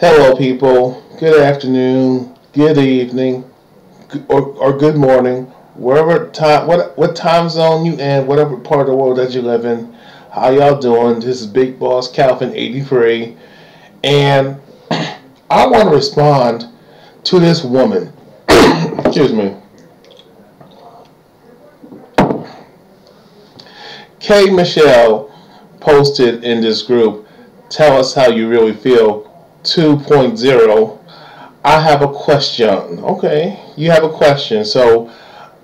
Hello, people. Good afternoon, good evening, or good morning, wherever time, what time zone you in, whatever part of the world that you live in. How y'all doing? This is Big Boss Calvin 83, and I want to respond to this woman. Excuse me, K. Michelle posted in this group. Tell us how you really feel. 2.0. I have a question. Okay, you have a question, so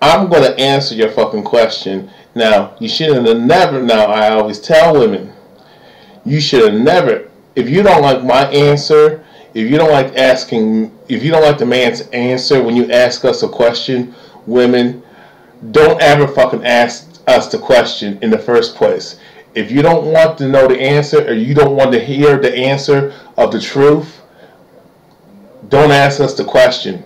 I'm going to answer your fucking question. Now, you should have never, now I always tell women, you should have never, if you don't like my answer, if you don't like asking, if you don't like the man's answer when you ask us a question, women, don't ever fucking ask us the question in the first place. If you don't want to know the answer, or you don't want to hear the answer of the truth, don't ask us the question,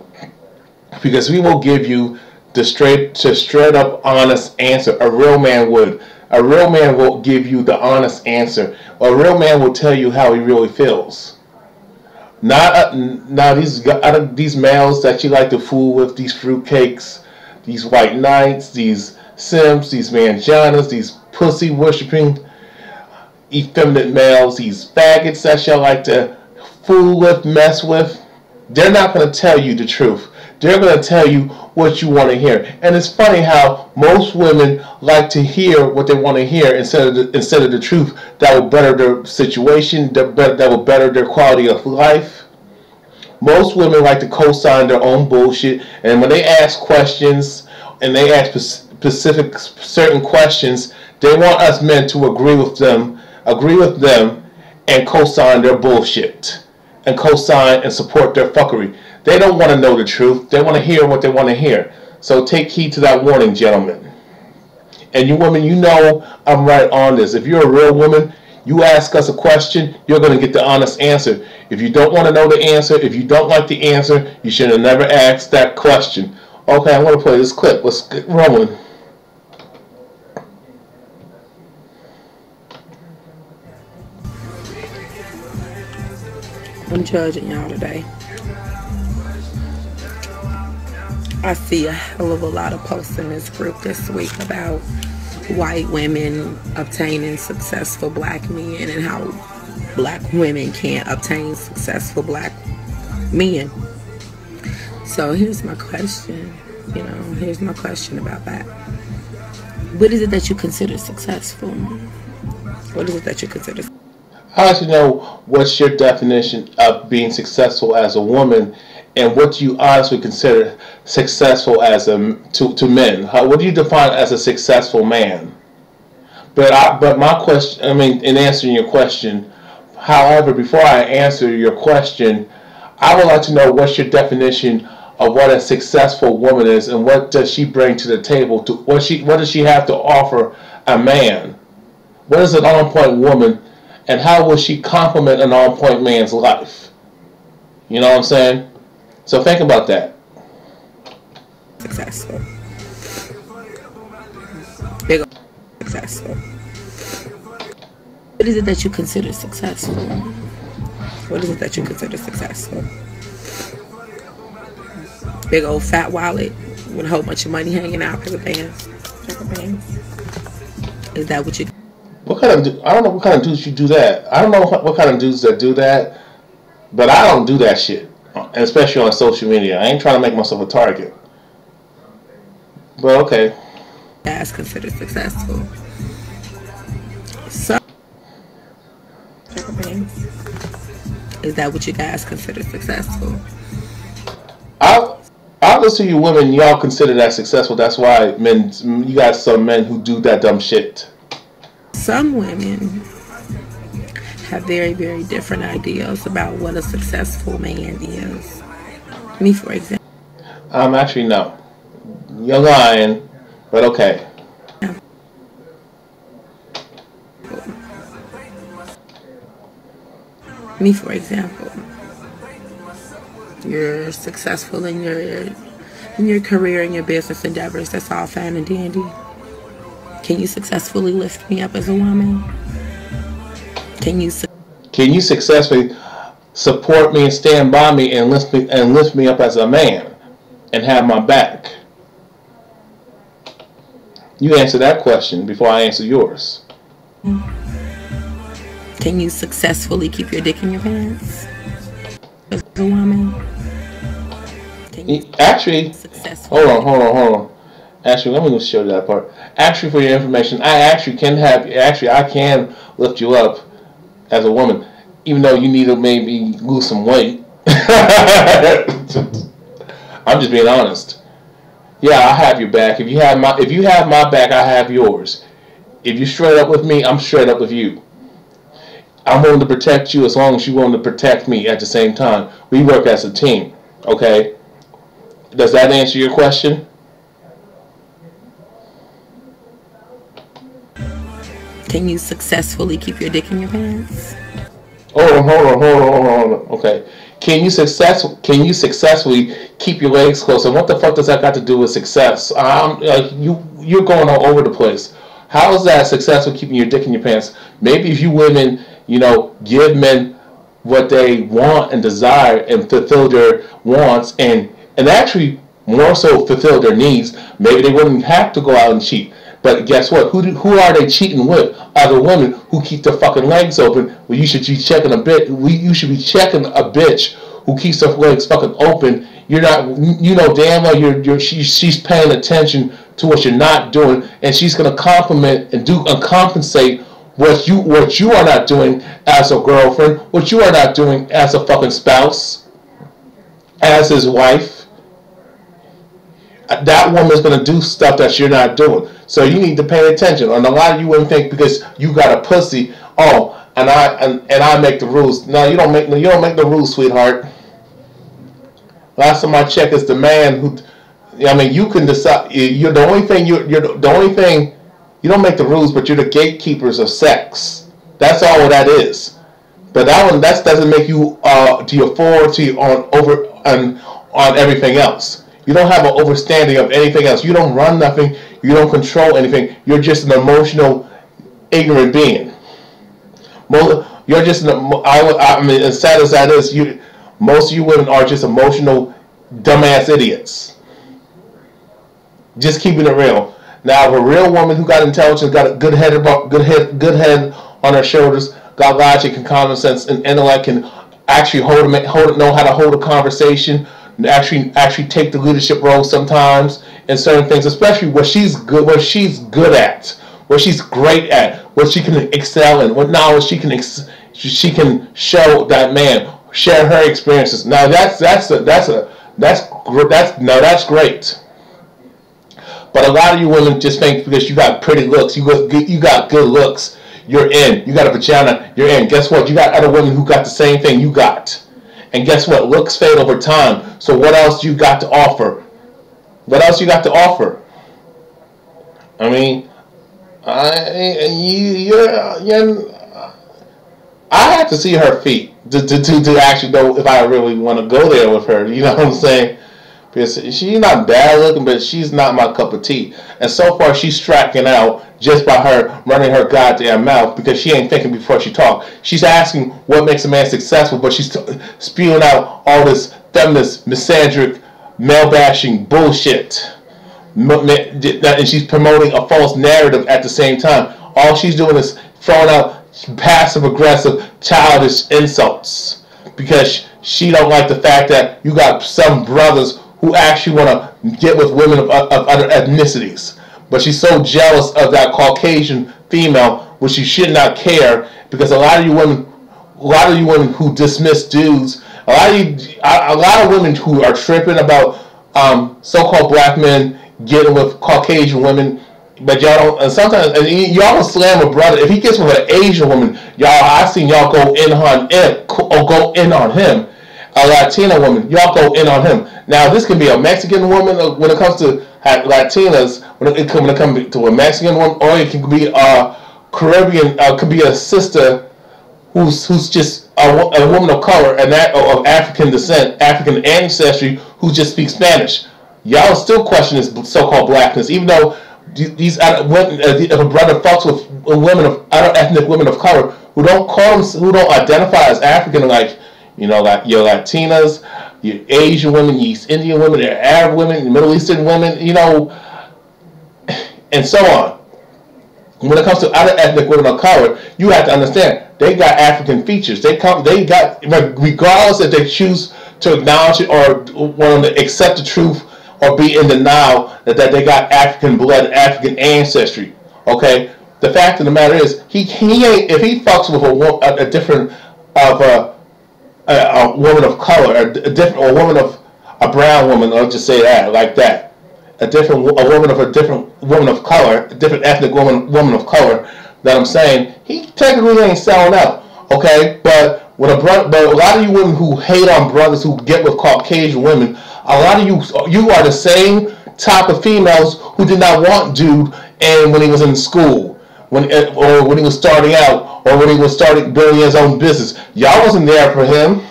because we will give you the straight up honest answer. A real man would. A real man will give you the honest answer. A real man will tell you how he really feels. Not now these males that you like to fool with, these fruitcakes, these white knights, these simps, these mangianas, these pussy worshipping effeminate males, these faggots that y'all like to fool with, mess with. They're not going to tell you the truth. They're going to tell you what you want to hear. And it's funny how most women like to hear what they want to hear instead of the truth that will better their situation, that will better their quality of life. Most women like to co-sign their own bullshit, and when they ask questions and they ask specific certain questions, they want us men to agree with them, and co-sign their bullshit, and co-sign and support their fuckery. They don't want to know the truth. They want to hear what they want to hear. So take heed to that warning, gentlemen. And you women, you know I'm right on this. If you're a real woman, you ask us a question, you're going to get the honest answer. If you don't want to know the answer, if you don't like the answer, you should have never asked that question. Okay, I'm going to play this clip. Let's get rolling. I'm judging y'all today. I see a hell of a lot of posts in this group this week about white women obtaining successful black men and how black women can't obtain successful black men. So here's my question, here's my question about that. What is it that you consider successful? What is it that you consider? I'd like to know what's your definition of being successful as a woman, and what do you honestly consider successful as to men? What do you define as a successful man? But my question, in answering your question, however, before I answer your question, I would like to know what's your definition of what a successful woman is, and what does she bring to the table? What does she have to offer a man? What is an on-point woman? And how will she complement an on-point man's life? You know what I'm saying? So think about that. Successful. Big successful. What is it that you consider successful? What is it that you consider successful? Big old fat wallet with a whole bunch of money hanging out for the bands. Is that what you? What kind of I don't know what kind of dudes you do that. I don't know what kind of dudes that do that, but I don't do that shit, especially on social media. I ain't trying to make myself a target. But okay. Guys consider successful. So, is that what you guys consider successful? Obviously, you women, y'all consider that successful. That's why you got some men who do that dumb shit. Some women have very, very different ideas about what a successful man is. Me, for example. Actually, no. You're lying, but okay. Me, for example. You're successful in your career and your business endeavors. That's all fine and dandy. Can you successfully lift me up as a woman? Can you successfully? support me and stand by me and lift me up as a man and have my back? You answer that question before I answer yours. Can you successfully keep your dick in your pants as a woman? Actually, hold on. Actually, let me just show you that part. Actually, for your information, I can lift you up as a woman, even though you need to maybe lose some weight. I'm just being honest. Yeah, I have your back. If you have my back, I have yours. If you're straight up with me, I'm straight up with you. I'm willing to protect you as long as you're willing to protect me at the same time. We work as a team, okay? Does that answer your question? Can you successfully keep your dick in your pants? Hold on. Okay. Can you successfully keep your legs closed? And what the fuck does that got to do with success? You're going all over the place. How is that successful keeping your dick in your pants? Maybe if you women, give men what they want and desire and fulfill their wants and actually more so fulfill their needs, maybe they wouldn't have to go out and cheat. But guess what? Who are they cheating with? Other women who keep their fucking legs open. Well, you should be checking a bit. You should be checking a bitch who keeps her legs fucking open. You're not. Damn well she's paying attention to what you're not doing, and she's gonna compliment and compensate what you are not doing as a girlfriend, what you are not doing as a fucking spouse, as his wife. That woman's gonna do stuff that you're not doing. So you need to pay attention. And a lot of you wouldn't think because you got a pussy, and I make the rules. No, you don't make the rules, sweetheart. Last time I checked, is the man who. You can decide. You're the only thing. You're the only thing. You don't make the rules, but you're the gatekeepers of sex. That's all that is. But that doesn't make you the authority on everything else. You don't have an overstanding of anything else. You don't run nothing. You don't control anything. You're just an emotional, ignorant being. You're just as sad as that is, most of you women are just emotional, dumbass idiots. Just keeping it real. Now, if a real woman who got intelligence, got a good head on her shoulders, got logic and common sense and intellect, can actually know how to hold a conversation. Actually take the leadership role sometimes in certain things, especially what she's good at, what she's great at, what she can excel in, what knowledge she can show that man, share her experiences. Now that's great. But a lot of you women just think because you got pretty looks, you got good looks, you're in. You got a vagina, you're in. Guess what? You got other women who got the same thing you got. And guess what? Looks fade over time. So what else you got to offer? What else you got to offer? I have to see her feet to actually know if I really want to go there with her. You know what I'm saying? Because she's not bad looking, but she's not my cup of tea. And so far, she's striking out just by her running her goddamn mouth because she ain't thinking before she talks. She's asking what makes a man successful, but she's spewing out all this feminist, misandric, male-bashing bullshit. And she's promoting a false narrative at the same time. All she's doing is throwing out passive-aggressive, childish insults because she don't like the fact that you got some brothers who actually want to get with women of other ethnicities. But she's so jealous of that Caucasian female, which you should not care, because a lot of you women who dismiss dudes, a lot of women who are tripping about so-called black men getting with Caucasian women, but y'all don't. And sometimes y'all will slam a brother if he gets with an Asian woman. I seen y'all go in on him. A Latina woman, y'all go in on him. Now, this can be a Mexican woman when it comes to Latinas, when it comes to a Mexican woman, or it can be a Caribbean, could be a sister who's just a woman of color and of African descent, African ancestry, who just speaks Spanish. Y'all still question this so-called blackness, even though these women, if a brother fucks with women of other ethnic women of color who don't identify as African, like, You know, like your Latinas, your Asian women, your East Indian women, your Arab women, your Middle Eastern women, you know, and so on. When it comes to other ethnic women of color, you have to understand they got African features. They got, regardless if they choose to acknowledge it or want to accept the truth or be in denial that they got African blood, African ancestry. Okay, the fact of the matter is he ain't, if he fucks with a different of a woman of color, a woman of a brown woman, let's just say that like that. A woman of color, a different ethnic woman of color. That I'm saying he technically ain't selling out, okay? But a lot of you women who hate on brothers who get with Caucasian women, a lot of you are the same type of females who did not want dude, and when he was in school, or when he was starting out, or when he was building his own business, y'all wasn't there for him.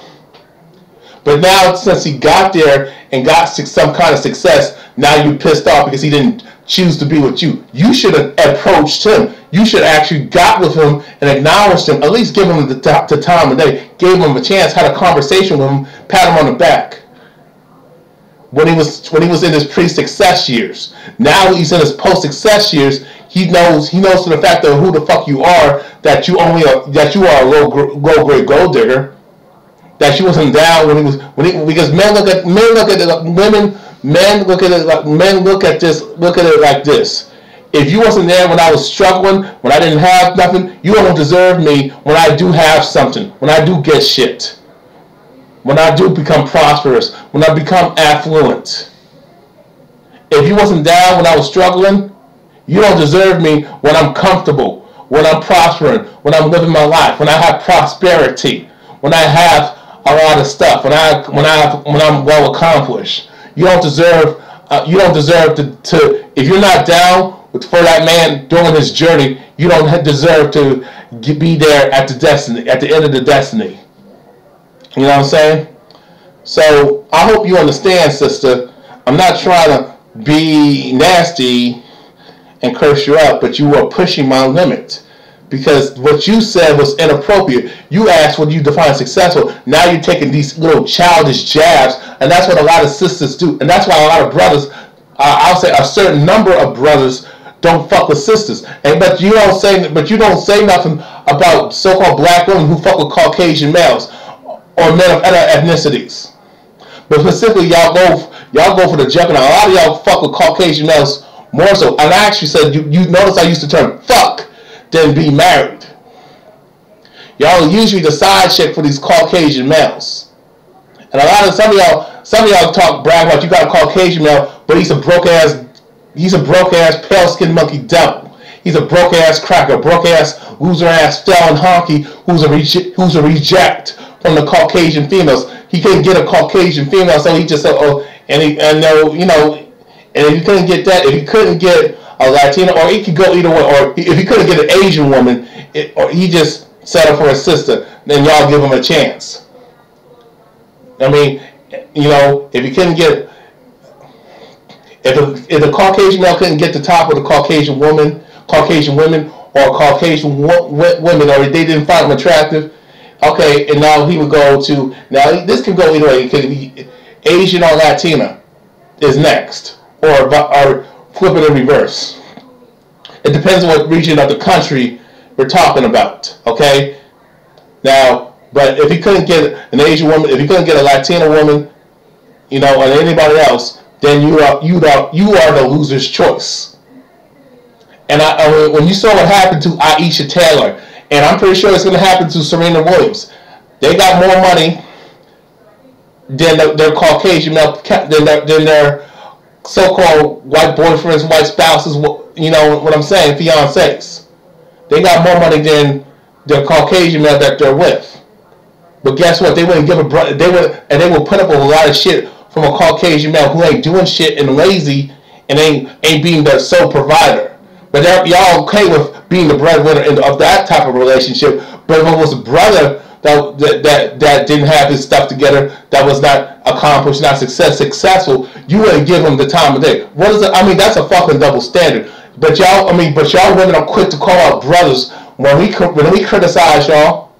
But now, since he got there and got some kind of success, now you pissed off because he didn't choose to be with you. You should have approached him. You should have actually got with him and acknowledged him. At least give him the time of day. Gave him a chance. Had a conversation with him. Pat him on the back. When he was in his pre-success years. Now he's in his post-success years. He knows for the fact of who the fuck you are, that you are a low-grade gold digger. That she wasn't down because men look at women. Men look at it like this. If you wasn't there when I was struggling, when I didn't have nothing, you don't deserve me when I do have something, when I do get shit, when I do become prosperous, when I become affluent. If you wasn't down when I was struggling, you don't deserve me when I'm comfortable, when I'm prospering, when I'm living my life, when I have prosperity, when I have a lot of stuff, when I'm well accomplished. You don't deserve to if you're not down for that man during his journey, you don't deserve to be there at the end of the destiny. You know what I'm saying? So I hope you understand, sister. I'm not trying to be nasty and curse you out, but you are pushing my limit. Because what you said was inappropriate. You asked what you define successful. Now you're taking these little childish jabs, and that's what a lot of sisters do. And that's why a lot of brothers, I'll say a certain number of brothers, don't fuck with sisters. But you don't say nothing about so-called black women who fuck with Caucasian males or men of other ethnicities. But specifically, y'all go for the jumping. A lot of y'all fuck with Caucasian males more so. And I actually said you notice I used the term fuck than be married. Y'all are usually the side chick for these Caucasian males. And some of y'all talk brag about you got a Caucasian male, but he's a broke ass pale skinned monkey devil. He's a broke ass cracker, broke ass loser ass felon honky who's a reject from the Caucasian females. He couldn't get a Caucasian female, so he just said, and if he couldn't get that, if he couldn't get a Latina, or he could go either way, or if he couldn't get an Asian woman, or he just settled for a sister, then y'all give him a chance. I mean, if he couldn't get, if the Caucasian male couldn't get the top of the Caucasian women, or Caucasian women, or they didn't find him attractive, okay, and now he would go to, now this can go either way. It could be Asian or Latina is next, or flip it in reverse. It depends on what region of the country we're talking about, okay? Now, but if he couldn't get an Asian woman, if he couldn't get a Latina woman, or anybody else, then you are the loser's choice. And when you saw what happened to Aisha Taylor, and I'm pretty sure it's going to happen to Serena Williams, they got more money than their Caucasian male, than their so-called white boyfriends, white spouses, what I'm saying, fiancés. They got more money than the Caucasian male that they're with. But guess what? They wouldn't give they will put up with a lot of shit from a Caucasian male who ain't doing shit and lazy and ain't being their sole provider. But y'all okay with being the breadwinner of that type of relationship. But if it was a brother that didn't have his stuff together, that was not accomplished, not successful, you wouldn't give him the time of day. What is it? I mean, that's a fucking double standard. But y'all women are quick to call out brothers when we criticize y'all.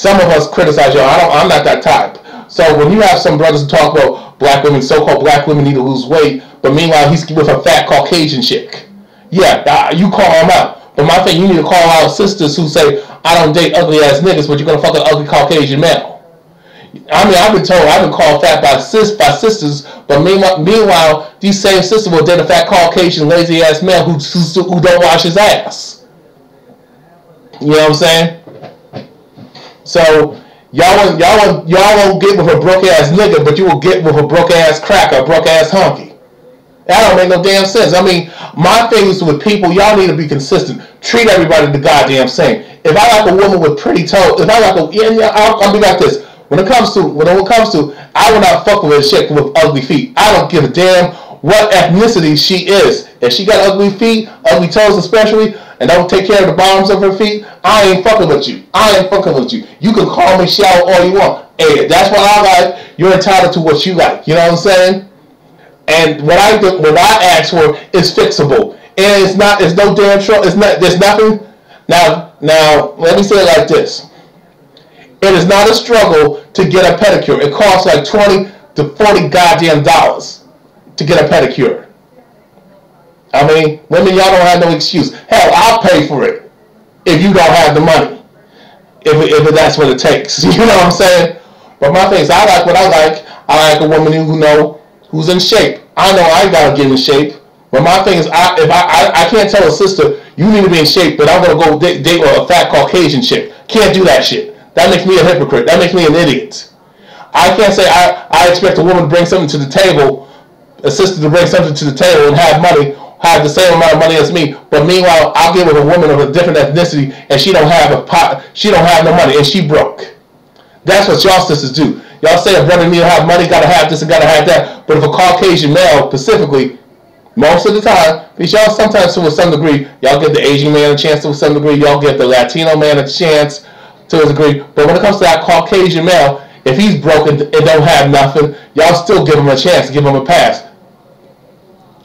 Some of us criticize y'all. I'm not that type. So when you have some brothers who talk about black women, so-called black women need to lose weight, but meanwhile he's with a fat Caucasian chick. Yeah, you call him out. But my thing, you need to call out sisters who say, I don't date ugly ass niggas, but you're gonna fuck an ugly Caucasian male. I mean, I've been called fat by sisters, but meanwhile, these same sisters will date a fat Caucasian lazy ass male who don't wash his ass. You know what I'm saying? So y'all won't get with a broke ass nigga, but you will get with a broke ass cracker, a broke ass honky. That don't make no damn sense. I mean, my thing is with people, y'all need to be consistent. Treat everybody the goddamn same. If I like a woman with pretty toes, I'll be like this. When it comes to, I will not fuck with a chick with ugly feet. I don't give a damn what ethnicity she is. If she got ugly feet, ugly toes especially, and don't take care of the bottoms of her feet, I ain't fucking with you. You can call me shallow all you want. Hey, that's what I like. You're entitled to what you like. You know what I'm saying? And what I ask for is fixable. And it's no damn trouble. There's nothing. Now, let me say it like this. It is not a struggle to get a pedicure. It costs like $20 to $40 goddamn dollars to get a pedicure. I mean, women, y'all don't have no excuse. Hell, I'll pay for it if you don't have the money. If that's what it takes. You know what I'm saying? But my thing is, I like what I like. I like a woman who's in shape. I know I gotta get in shape. But my thing is, I can't tell a sister, you need to be in shape, but I'm gonna go date a fat Caucasian chick. Can't do that shit. That makes me a hypocrite. That makes me an idiot. I can't say I expect a woman to bring something to the table, a sister to bring something to the table and have money, have the same amount of money as me, but meanwhile I'll get with a woman of a different ethnicity and she don't have no money and she broke. That's what y'all sisters do. Y'all say a brother need to have money, gotta have this and gotta have that, but if a Caucasian male specifically, most of the time, because y'all sometimes to some degree, y'all give the Asian man a chance to some degree, y'all give the Latino man a chance to a degree, but when it comes to that Caucasian male, if he's broken and don't have nothing, y'all still give him a chance, give him a pass.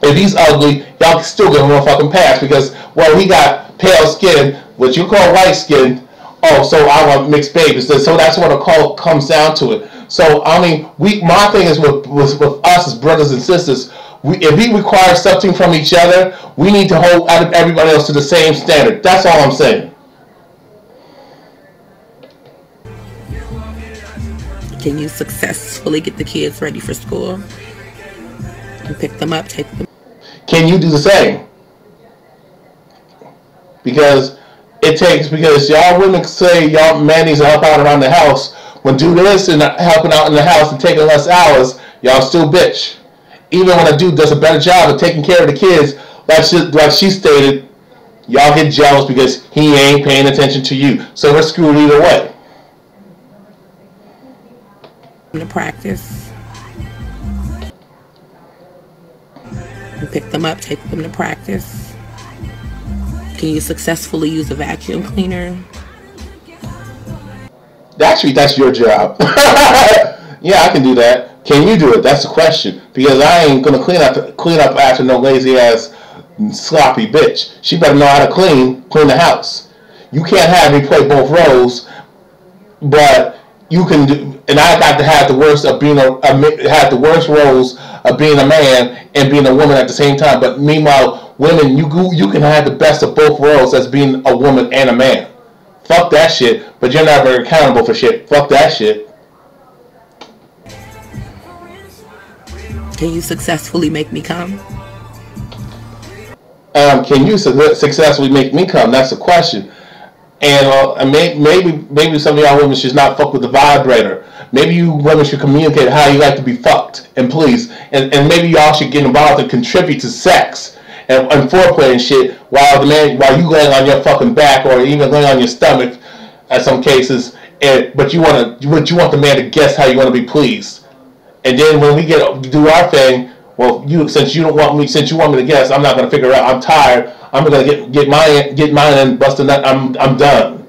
If he's ugly, y'all still give him a fucking pass because, well, he got pale skin, what you call white skin. Oh, so I want mixed babies. So that's what a call comes down to it. So I mean, my thing is with us as brothers and sisters. If we require something from each other, we need to hold everybody else to the same standard. That's all I'm saying. Can you successfully get the kids ready for school? And pick them up, take them. Can you do the same? Because y'all women say y'all man needs to help out around the house. When do this and helping out in the house and taking less hours, y'all still bitch. Even when a dude does a better job of taking care of the kids, like she stated, y'all get jealous because he ain't paying attention to you. So we're screwed either way. To practice and pick them up, take them to practice. Can you successfully use a vacuum cleaner? Actually, that's your job. Yeah, I can do that. Can you do it? That's the question. Because I ain't gonna clean up after no lazy ass sloppy bitch. She better know how to clean the house. You can't have me play both roles, but you can do. And I got to have the worst of being have the worst roles of being a man and being a woman at the same time. But meanwhile, women, you can have the best of both worlds as being a woman and a man. Fuck that shit. But you're never accountable for shit. Fuck that shit. Can you successfully make me come? Can you successfully make me come? That's the question. And maybe some of y'all women should not fuck with the vibrator. Maybe you women should communicate how you like to be fucked, and please, and maybe y'all should get involved and contribute to sex and foreplay and shit while you laying on your fucking back or even laying on your stomach, in some cases. But you want the man to guess how you want to be pleased, and then when we do our thing, well, since you want me to guess, I'm not gonna figure it out. I'm tired. I'm gonna get mine and bust a nut. I'm done.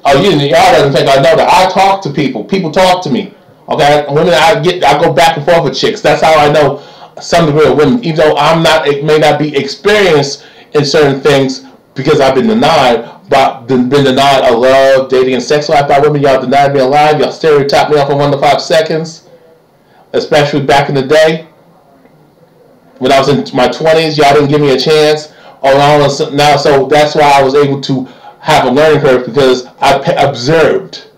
Oh, y'all doesn't think I know that. I talk to people. People talk to me. Okay, women, I go back and forth with chicks. That's how I know some degree of women. Even though it may not be experienced in certain things, because I've been denied. But been denied a love, dating, and sex life by women. Y'all denied me alive. Y'all stereotyped me off in 1 to 5 seconds. Especially back in the day. When I was in my 20s, y'all didn't give me a chance. Now, so that's why I was able to have a learning curve, because I observed.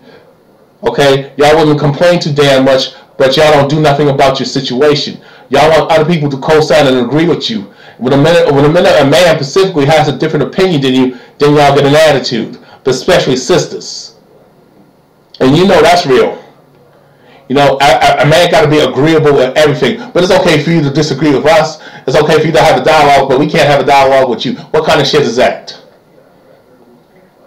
Okay? Y'all wouldn't complain too damn much, but y'all don't do nothing about your situation. Y'all want other people to co-sign and agree with you. When a man specifically has a different opinion than you, then y'all get an attitude. But especially sisters. And you know that's real. You know, a man got to be agreeable with everything. But it's okay for you to disagree with us. It's okay for you to have a dialogue, but we can't have a dialogue with you. What kind of shit is that?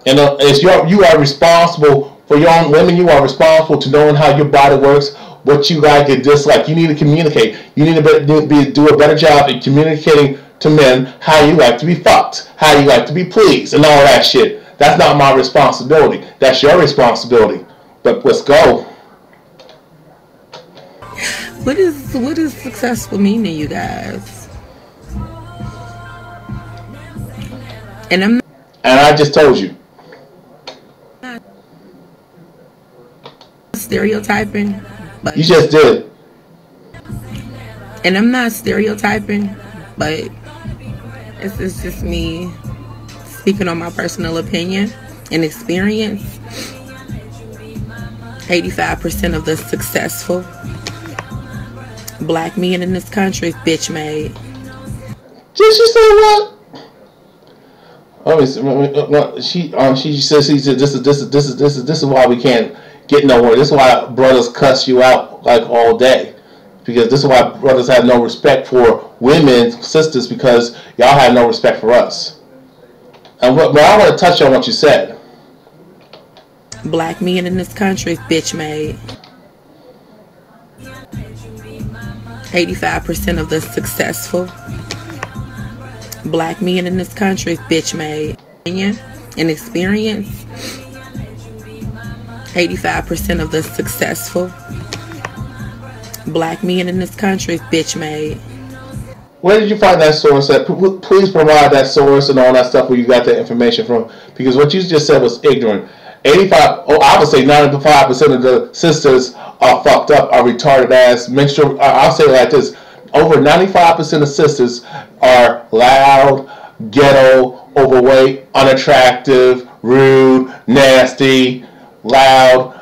And you are responsible for your own women. You are responsible to knowing how your body works, what you like and dislike. You need to communicate. You need to do a better job in communicating to men how you like to be fucked, how you like to be pleased, and all that shit. That's not my responsibility. That's your responsibility. But let's go. What is successful mean to you guys? And I just told you. Stereotyping, but you just did. And I'm not stereotyping, but it's just me speaking on my personal opinion and experience. 85% of the successful black men in this country is bitch made. Did she say what? Oh, she says this is why we can't get nowhere. This is why brothers cuss you out like all day. Because this is why brothers have no respect for women, sisters, because y'all have no respect for us. But I want to touch on what you said. Black men in this country is bitch made. 85% of the successful black men in this country is bitch made. And experience. 85% of the successful black men in this country is bitch made. Where did you find that source at? Please provide that source and all that stuff where you got that information from. Because what you just said was ignorant. I would say 95% of the sisters are fucked up, are retarded ass, menstrual. I'll say it like this. Over 95% of sisters are loud, ghetto, overweight, unattractive, rude, nasty, loud,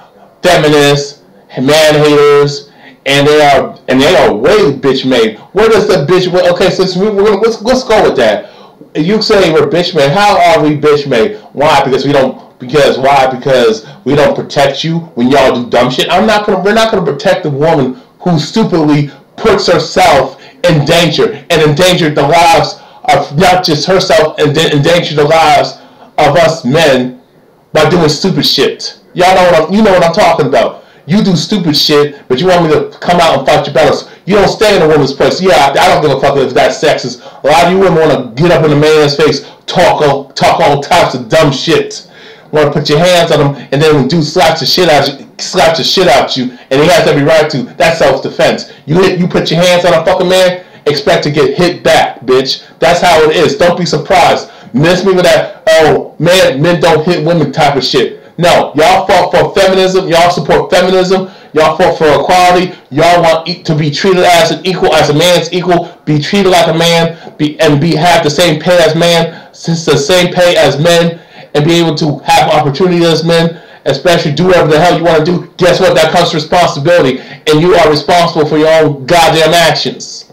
feminist, man haters, and they are way bitch made. Where does the bitch? Okay, since let's go with that. You say we're bitch made. How are we bitch made? Why? Because we don't. Because why? Because we don't protect you when y'all do dumb shit. We're not gonna protect the woman who stupidly puts herself in danger and endanger the lives of not just herself and endanger the lives of us men by doing stupid shit. Y'all know you know what I'm talking about. You do stupid shit, but you want me to come out and fight your battles. You don't stay in a woman's place. Yeah, I don't give a fuck if that's sexist. A lot of you women want to get up in a man's face, talk all types of dumb shit. Want to put your hands on him, and then when dude slaps the shit out you, and he has every right to. That's self-defense. You put your hands on a fucking man, expect to get hit back, bitch. That's how it is. Don't be surprised. Miss me with that. Oh, men don't hit women type of shit. No, y'all fought for feminism. Y'all support feminism. Y'all fought for equality. Y'all want to be treated as an equal, as a man's equal. Be treated like a man. Have the same pay as man, since the same pay as men, and be able to have opportunity as men, especially do whatever the hell you want to do. Guess what? That comes with responsibility, and you are responsible for your own goddamn actions.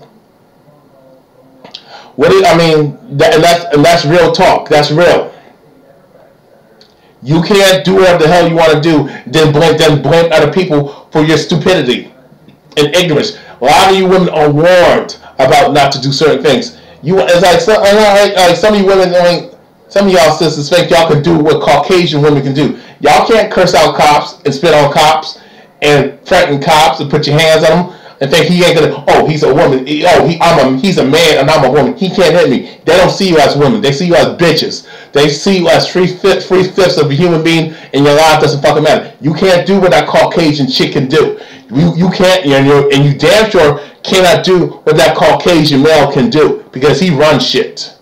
That's real talk. That's real. You can't do whatever the hell you want to do, then blame other people for your stupidity and ignorance. A lot of you women are warned about not to do certain things. It's like some of you women, some of y'all sisters think y'all can do what Caucasian women can do. Y'all can't curse out cops and spit on cops and threaten cops and put your hands on them and think he ain't gonna. Oh, he's a woman. He's a man and I'm a woman. He can't hit me. They don't see you as women. They see you as bitches. They see you as three fifths of a human being, and your life doesn't fucking matter. You can't do what that Caucasian chick can do. You can't, and you damn sure cannot do what that Caucasian male can do, because he runs shit.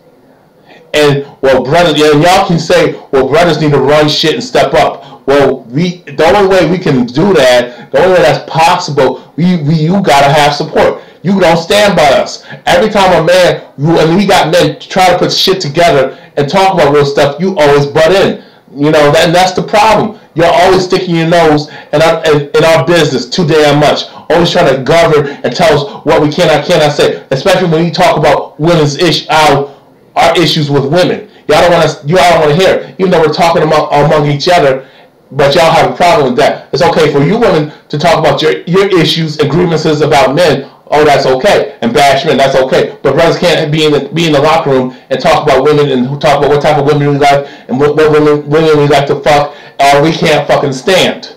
And well, brothers, yeah, and y'all can say, well, brothers need to run shit and step up. Well, the only way we can do that, the only way that's possible, you gotta have support. You don't stand by us. Every time a man, and we got men try to put shit together and talk about real stuff, you always butt in. You know, and that's the problem. You're always sticking your nose in our business too damn much. Always trying to govern and tell us what we cannot say. Especially when you talk about women's our issues with women. Y'all don't want to hear it. Even though we're talking among each other, but y'all have a problem with that. It's okay for you women to talk about your issues and grievances about men. Oh, that's okay. And bash men, that's okay. But brothers can't be in the locker room and talk about women and talk about what type of women we like and what women we like to fuck, or we can't fucking stand.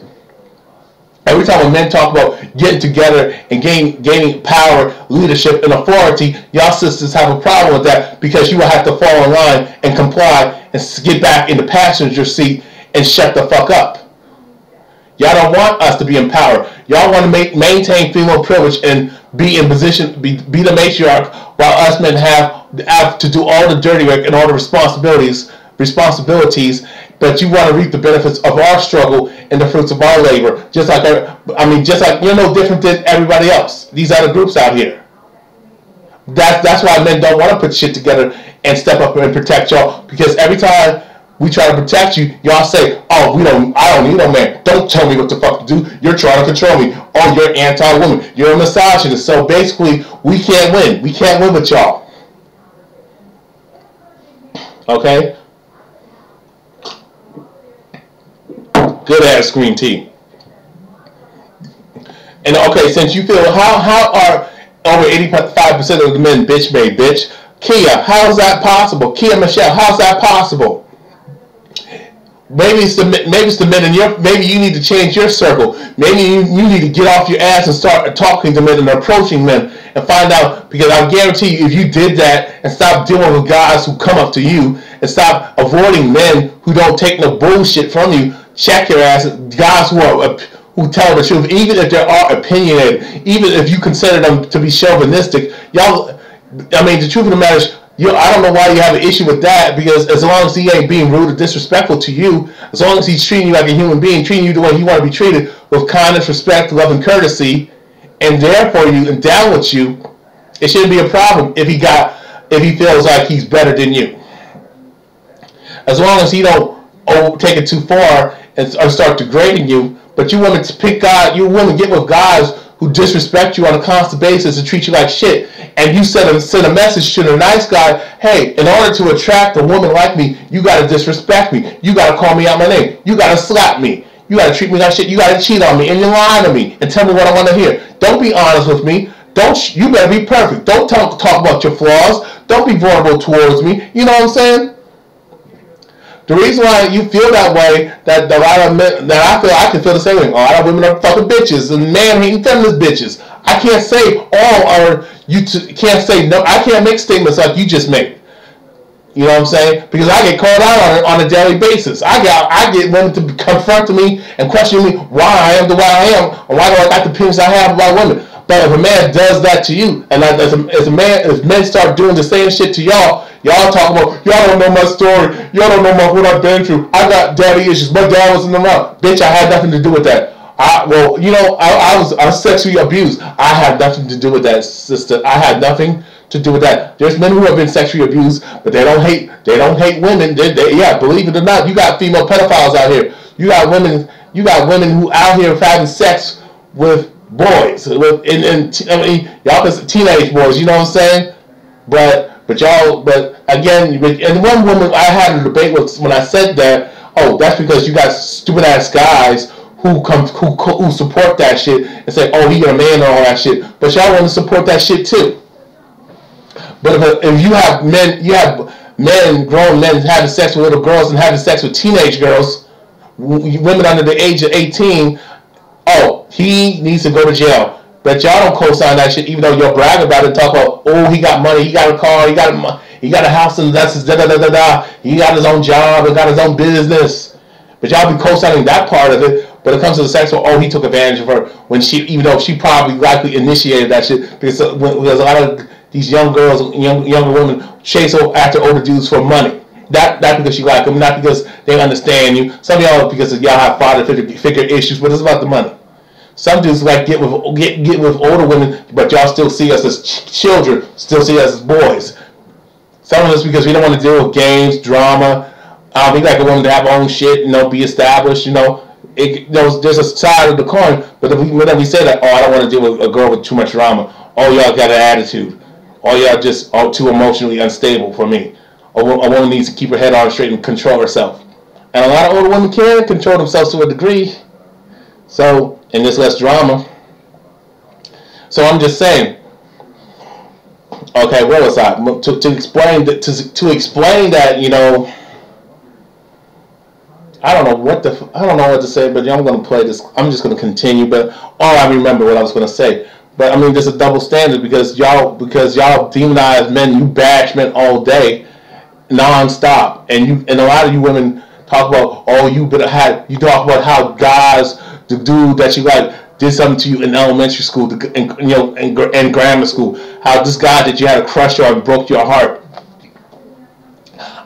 Every time when men talk about getting together and gaining power, leadership, and authority, y'all sisters have a problem with that because you will have to fall in line and comply and get back in the passenger seat and shut the fuck up. Y'all don't want us to be in power. Y'all want to maintain female privilege and be in position, be the matriarch, while us men have to do all the dirty work and all the responsibilities, but you want to reap the benefits of our struggle and the fruits of our labor. Just like you're no different than everybody else. These other groups out here. That's why men don't want to put shit together and step up and protect y'all, because every time we try to protect you, y'all say, oh, I don't need no man. Don't tell me what the fuck to do. You're trying to control me. Oh, you're anti-woman. You're a misogynist. So basically, we can't win. We can't win with y'all. Okay? Good ass green tea. And okay, since you feel, how are over 85% of the men bitch made, bitch? Kia, how is that possible? Kia Michelle, how's that possible? Maybe it's the men in maybe you need to change your circle. Maybe you need to get off your ass and start talking to men and approaching men and find out, because I guarantee you, if you did that and stop dealing with guys who come up to you and stop avoiding men who don't take no bullshit from you, check your ass. Guys who tell the truth, even if they are opinionated, even if you consider them to be chauvinistic, y'all. I mean, the truth of the matter is, I don't know why you have an issue with that, because as long as he ain't being rude or disrespectful to you, as long as he's treating you like a human being, treating you the way you want to be treated, with kindness, respect, love, and courtesy, and there for you and down with you, it shouldn't be a problem if he feels like he's better than you. As long as he don't take it too far or start degrading you. But you women get with guys who disrespect you on a constant basis and treat you like shit, and you send a message to the nice guy, hey, in order to attract a woman like me, you gotta disrespect me, you gotta call me out my name, you gotta slap me, you gotta treat me like shit, you gotta cheat on me, and you lie to me, and tell me what I want to hear. Don't be honest with me. You better be perfect. Don't talk about your flaws. Don't be vulnerable towards me. You know what I'm saying? The reason why you feel that way, that a lot of men, that I can feel the same way. A lot of women are fucking bitches and man-hating feminist bitches. I can't say all are, can't say no. I can't make statements like you just made. You know what I'm saying? Because I get called out on a daily basis. I get women to confront me and question me why I am the way I am, or why do I got the opinions I have about women. But if a man does that to you, and if men start doing the same shit to y'all talk about, y'all don't know my story, y'all don't know what I've been through, I got daddy issues, my dad was in the mouth. Bitch, I had nothing to do with that. I was sexually abused. I had nothing to do with that, sister. I had nothing to do with that. There's men who have been sexually abused, but they don't hate women. Yeah, believe it or not, you got female pedophiles out here. You got women who out here having sex with boys, y'all can teenage boys, you know what I'm saying? But again, and one woman I had a debate with when I said that, oh, that's because you got stupid ass guys who support that shit and say, oh, he a man and all that shit. But y'all want to support that shit too. But if you have grown men having sex with little girls and having sex with teenage girls, women under the age of 18, oh, he needs to go to jail. But y'all don't co-sign that shit, even though you'll brag about it and talk about, oh, he got money, he got a car, he got a house, and that's his da-da-da-da-da. He got his own job, he got his own business. But y'all be co-signing that part of it. But it comes to the sexual, oh, he took advantage of her, even though she probably likely initiated that shit. Because a lot of these young girls, younger women chase after older dudes for money. Not because you like them, not because they understand you. Some of y'all because y'all have father figure issues, but it's about the money. Some dudes like get with older women, but y'all still see us as children, still see us as boys. Some of us because we don't want to deal with games, drama. We like a woman to have her own shit, be established. There's a side of the coin, but whenever we say that, I don't want to deal with a girl with too much drama. Oh, y'all got an attitude. Oh, y'all just are too emotionally unstable for me. A woman needs to keep her head on straight and control herself. And a lot of older women can control themselves to a degree. So, and there's less drama. So I'm just saying. Okay, where was I? To explain that, I don't know what to say, but I'm going to play this. I'm just going to continue, but I remember what I was going to say. But I mean, there's a double standard because y'all demonize men, you bash men all day, non-stop, and a lot of you women talk about you talk about how guys, the dude that you like, did something to you in elementary school, and grammar school, how this guy that you had a crush on broke your heart.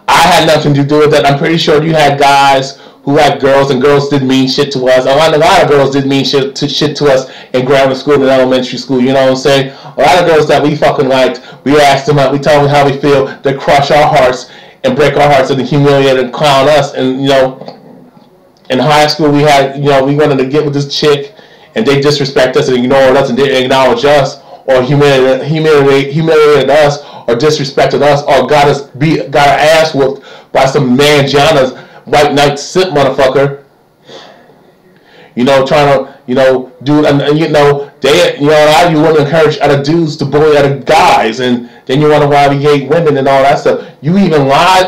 I had nothing to do with that. I'm pretty sure you had guys who had girls, and girls didn't mean shit to us. A lot of girls didn't mean shit to us in grammar school and elementary school. You know what I'm saying? A lot of girls that we fucking liked, we asked them out, we told them how we feel, they crush our hearts and break our hearts and humiliate and clown us. And in high school we had, we wanted to get with this chick, and they disrespect us and ignored us and didn't acknowledge us, or humiliated us, or disrespected us, or got our ass whooped by some manjana's white knight simp motherfucker. Trying to, dude, and they, a lot of you want to encourage other dudes to bully other guys, and then you wonder why we hate women and all that stuff. You even lied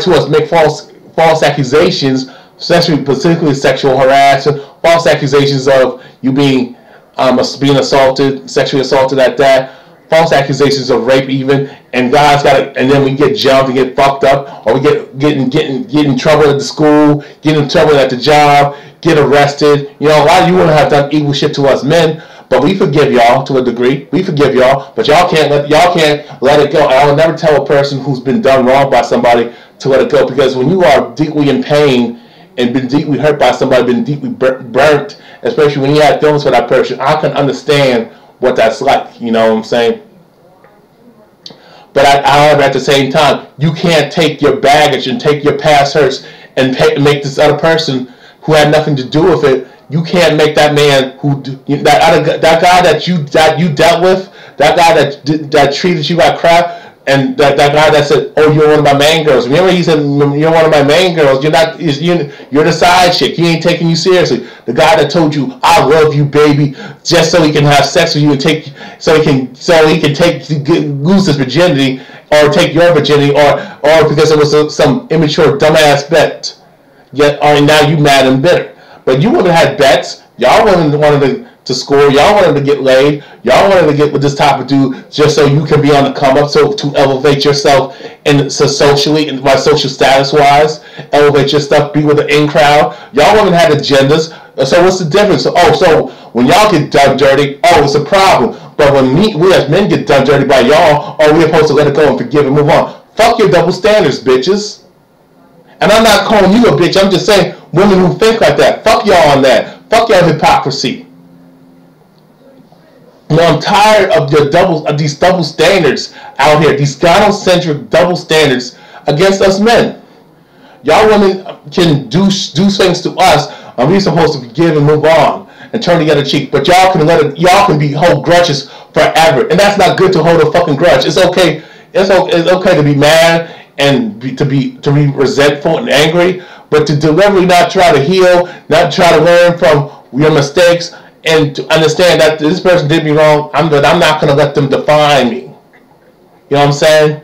to us, make false accusations, specifically sexual harassment, false accusations of you being assaulted, sexually assaulted at that, false accusations of rape even, and guys and then we get jumped and get fucked up, or we get in trouble at the school, get in trouble at the job, get arrested. A lot of you women have done evil shit to us men, but we forgive y'all to a degree. We forgive y'all, but y'all can't let it go. I will never tell a person who's been done wrong by somebody to let it go, because when you are deeply in pain and been deeply hurt by somebody, been deeply burnt, especially when you had feelings for that person, I can understand what that's like. You know what I'm saying? But however, at the same time, you can't take your baggage and take your past hurts and make this other person who had nothing to do with it. You can't make that man that guy that you dealt with, that guy that treated you like crap, and that guy that said, "Oh, you're one of my main girls." Remember, he said, "You're one of my main girls. You're the side chick. He ain't taking you seriously." The guy that told you, "I love you, baby," just so he can have sex with you and so he can lose his virginity, or take your virginity, or because it was some immature dumbass bet. Yet, now you mad and bitter. But you would have had bets. Y'all wanted to score. Y'all wanted to get laid. Y'all wanted to get with this type of dude just so you can be on the come up, so to elevate yourself and so socially and social status wise, elevate your stuff, be with the in crowd. Y'all women had agendas. So what's the difference? So when y'all get done dirty, it's a problem. But when we as men get done dirty by y'all, we're supposed to let it go and forgive and move on. Fuck your double standards, bitches. And I'm not calling you a bitch. I'm just saying women who think like that. Fuck y'all on that. Fuck y'all hypocrisy. I'm tired of these double standards out here. These gynocentric double standards against us men. Y'all women can do things to us, and we're supposed to forgive and move on and turn the other cheek. But y'all can hold grudges forever, and that's not good to hold a fucking grudge. It's okay. It's okay to be mad and to be resentful and angry, but to deliberately not try to heal, not try to learn from your mistakes, and to understand that this person did me wrong, I'm not going to let them define me. You know what I'm saying?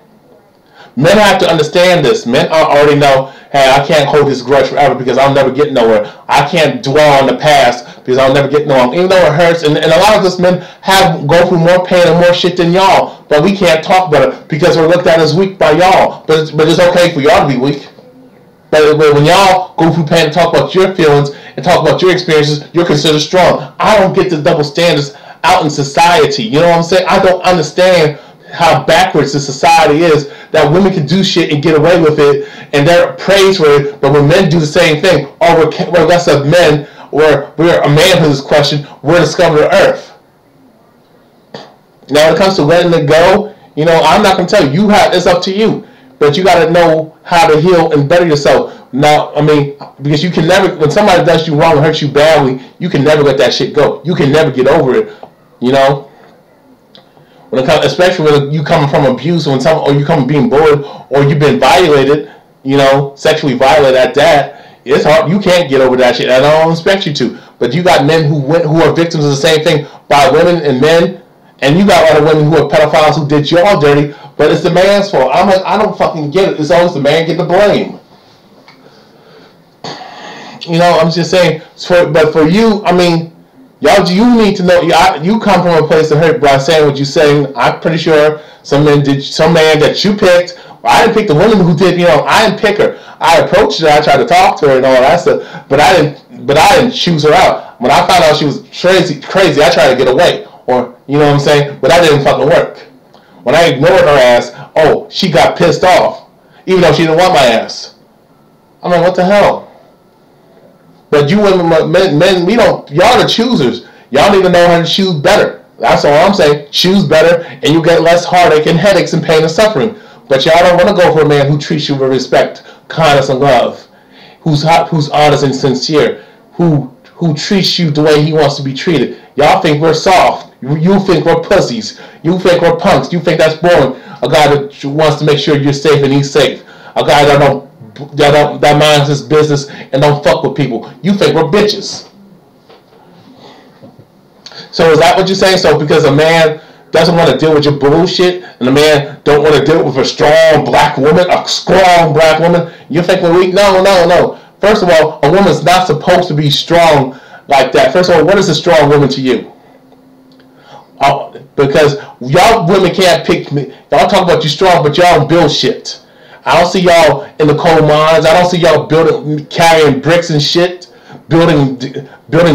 Men have to understand this. Men already know, hey, I can't hold this grudge forever because I'll never get nowhere. I can't dwell on the past because I'll never get nowhere. Even though it hurts, and a lot of us men go through more pain and more shit than y'all, but we can't talk about it because we're looked at as weak by y'all. But it's okay for y'all to be weak. But when y'all go through pain and talk about your feelings and talk about your experiences, you're considered strong. I don't get the double standards out in society. You know what I'm saying? I don't understand how backwards the society is that women can do shit and get away with it, and they're praised for it. But when men do the same thing, or we're less of men, or we're a manhood is questioned, we're the scum of the earth. Now, when it comes to letting it go, you know, I'm not gonna tell you. It's up to you. But you got to know how to heal and better yourself. Now, I mean, because you can never, when somebody does you wrong and hurts you badly, you can never let that shit go. You can never get over it. You know, when it comes, especially when you come from abuse, or you come from being bullied, or you've been violated, you know, sexually violated at that, it's hard. You can't get over that shit. I don't expect you to. But you got men who are victims of the same thing by women and men. And you got a lot of women who are pedophiles who did y'all dirty, but it's the man's fault. I'm like, I don't fucking get it. It's always the man getting the blame. You know, I'm just saying. But for you, I mean, y'all, you need to know. You come from a place of hurt by saying what you're saying. I'm pretty sure some man that you picked. Well, I didn't pick the woman who did. You know, I didn't pick her. I approached her. I tried to talk to her and all that stuff. But I didn't choose her out. When I found out she was crazy, I tried to get away. Or, you know what I'm saying? But that didn't fucking work. When I ignored her ass, oh, she got pissed off. Even though she didn't want my ass. I'm like, what the hell? But you women, men, we don't, y'all the choosers. Y'all need to know how to choose better. That's all I'm saying. Choose better, and you get less heartache and headaches and pain and suffering. But y'all don't want to go for a man who treats you with respect, kindness, and love. Who's honest and sincere. Who treats you the way he wants to be treated. Y'all think we're soft. You think we're pussies. You think we're punks. You think that's boring. A guy that wants to make sure you're safe and he's safe. A guy that minds his business and don't fuck with people. You think we're bitches. So is that what you're saying? So because a man doesn't want to deal with your bullshit, and a man don't want to deal with a strong black woman, you think we're weak? No. First of all, a woman's not supposed to be strong like that. First of all, what is a strong woman to you? Because y'all women can't pick me. Y'all talk about you strong, but y'all don't build shit. I don't see y'all in the coal mines. I don't see y'all carrying bricks and shit, building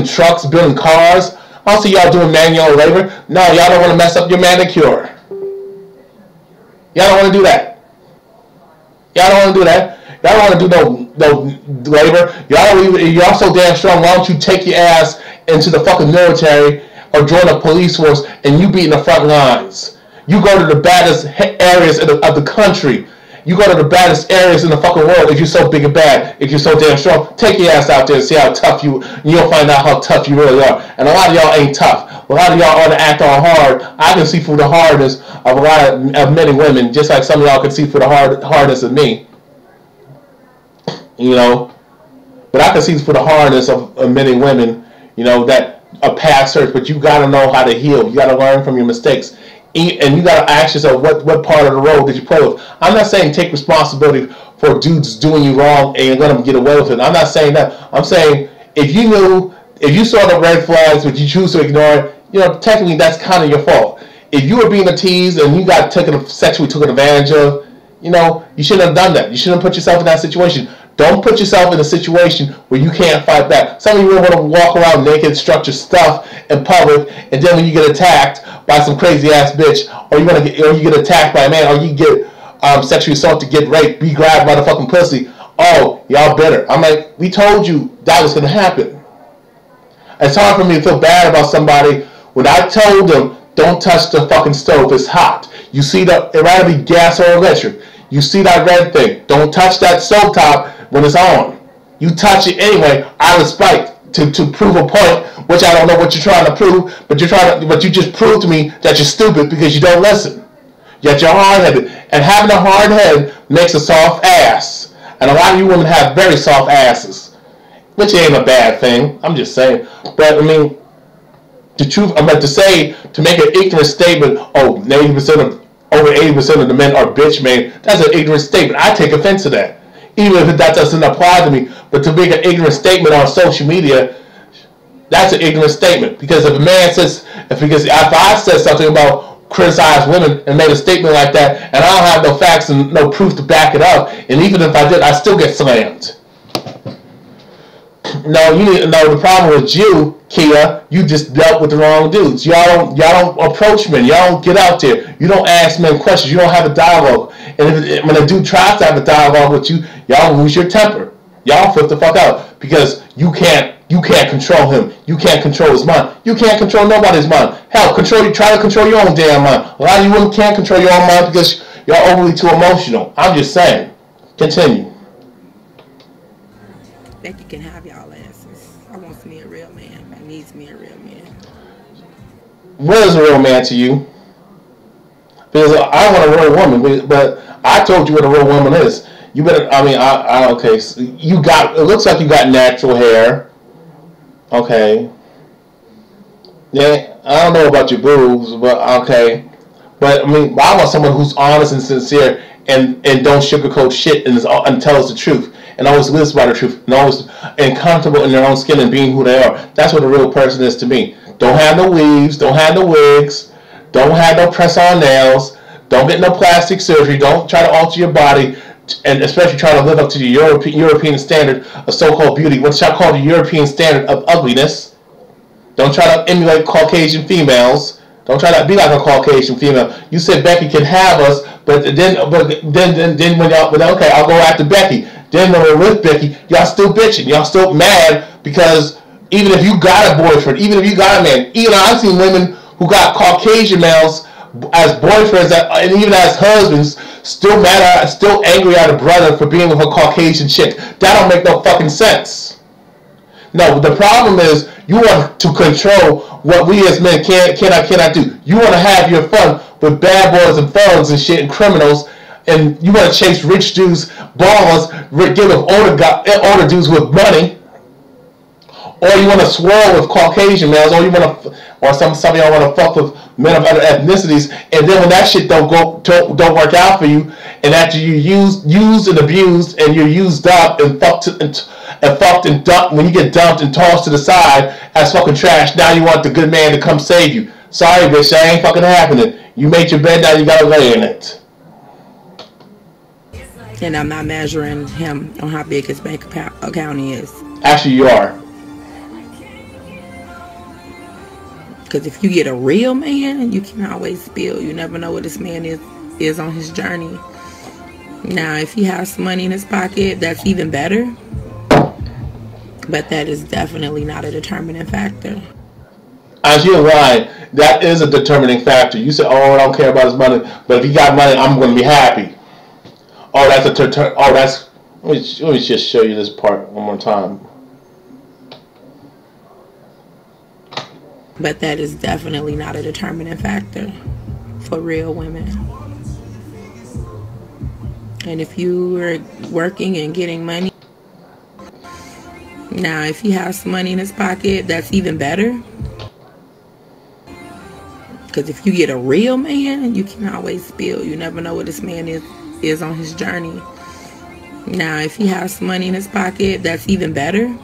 trucks, building cars. I don't see y'all doing manual labor. No, y'all don't want to mess up your manicure. Y'all don't want to do that. Y'all don't want to do that. Y'all don't want to do no labor. Y'all so damn strong. Why don't you take your ass into the fucking military or join the police force and you be in the front lines? You go to the baddest areas of the country. You go to the baddest areas in the fucking world. If you're so big and bad, if you're so damn strong, take your ass out there and see how tough you'll find out how tough you really are. And a lot of y'all ain't tough. A lot of y'all ought to act all hard. I can see through the hardness of a lot of men and women, just like some of y'all can see through the hardness of me. You know, but I can see through the hardness of men and women, you know, that a past hurts, but you got to know how to heal. You got to learn from your mistakes. And you got to ask yourself, what part of the road did you play with? I'm not saying take responsibility for dudes doing you wrong and let them get away with it. I'm not saying that. I'm saying if you saw the red flags, but you choose to ignore it, you know, technically that's kind of your fault. If you were being a tease and you got sexually taken advantage of, you know, you shouldn't have done that. You shouldn't put yourself in that situation. Don't put yourself in a situation where you can't fight back. Some of you want to walk around naked, structure stuff in public, and then when you get attacked by some crazy ass bitch, or you get attacked by a man, or you get sexually assaulted, get raped, be grabbed by the fucking pussy. Oh, y'all better. I'm like, we told you that was gonna happen. It's hard for me to feel bad about somebody when I told them, don't touch the fucking stove, it's hot. You see that, it rather be gas or electric. You see that red thing, don't touch that stove top when it's on. You touch it anyway out of spite to prove a point, which I don't know what you're trying to prove, but you just proved to me that you're stupid because you don't listen. Yet you're hard-headed, and having a hard head makes a soft ass. And a lot of you women have very soft asses, which ain't a bad thing. I'm just saying. But I mean, the truth, I'm about to say, to make an ignorant statement, over 80% of the men are bitch made, that's an ignorant statement. I take offense to that. Even if that doesn't apply to me, but to make an ignorant statement on social media, that's an ignorant statement. Because if a man says, if I said something about criticize women and made a statement like that, and I don't have no facts and no proof to back it up, and even if I did, I still get slammed. No, you need to know the problem with you, Kia. You just dealt with the wrong dudes. Y'all don't approach men. Y'all don't get out there. You don't ask men questions. You don't have a dialogue. And when a dude tries to have a dialogue with you, y'all lose your temper. Y'all flip the fuck out because you can't control him. You can't control his mind. You can't control nobody's mind. Hell, try to control your own damn mind. A lot of you women can't control your own mind because you're overly too emotional. I'm just saying. Continue. Becky can have y'all asses. I want me a real man. I needs me a real man. What is a real man to you? Because I want a real woman, but I told you what a real woman is. You better. I mean, okay. So you got. It looks like you got natural hair. Okay. Yeah, I don't know about your boobs, but okay. But I mean, I want someone who's honest and sincere and don't sugarcoat shit and tell us the truth and always lives by the truth and always and comfortable in their own skin and being who they are. That's what a real person is to me. Don't have no weaves. Don't have no wigs. Don't have no press-on nails. Don't get no plastic surgery. Don't try to alter your body, and especially try to live up to the European standard of so-called beauty, what I call the European standard of ugliness. Don't try to emulate Caucasian females. Don't try to be like a Caucasian female. You said Becky can have us, but then when y'all, okay, I'll go after Becky. Then when we're with Becky, y'all still bitching. Y'all still mad because even if you got a boyfriend, even if you got a man, even I've seen women who got Caucasian males as boyfriends and even as husbands still mad, still angry at a brother for being with a Caucasian chick. That don't make no fucking sense. No, the problem is you want to control what we as men cannot do. You want to have your fun with bad boys and thugs and shit and criminals, and you want to chase rich dudes, ballers, give up older dudes with money, or you want to swirl with Caucasian males, or you want to, or some of y'all want to fuck with men of other ethnicities, and then when that shit don't work out for you, and after you used and abused, and you're used up and fucked and dumped, when you get dumped and tossed to the side as fucking trash, now you want the good man to come save you. Sorry, bitch, that ain't fucking happening. You made your bed, now you gotta lay in it. And I'm not measuring him on how big his bank account is. Actually, you are. Because if you get a real man, you can always build. You never know what this man is on his journey. Now, if he has some money in his pocket, that's even better. But that is definitely not a determining factor. As you're lying, that is a determining factor. You say, "Oh, I don't care about his money," but if he got money, I'm going to be happy. Oh, that's a oh, that's. Let me just show you this part one more time. But that is definitely not a determining factor for real women. And if you are working and getting money, now if he has some money in his pocket, that's even better. Because if you get a real man, you can always build. You never know what this man is on his journey. Now, if he has some money in his pocket, that's even better.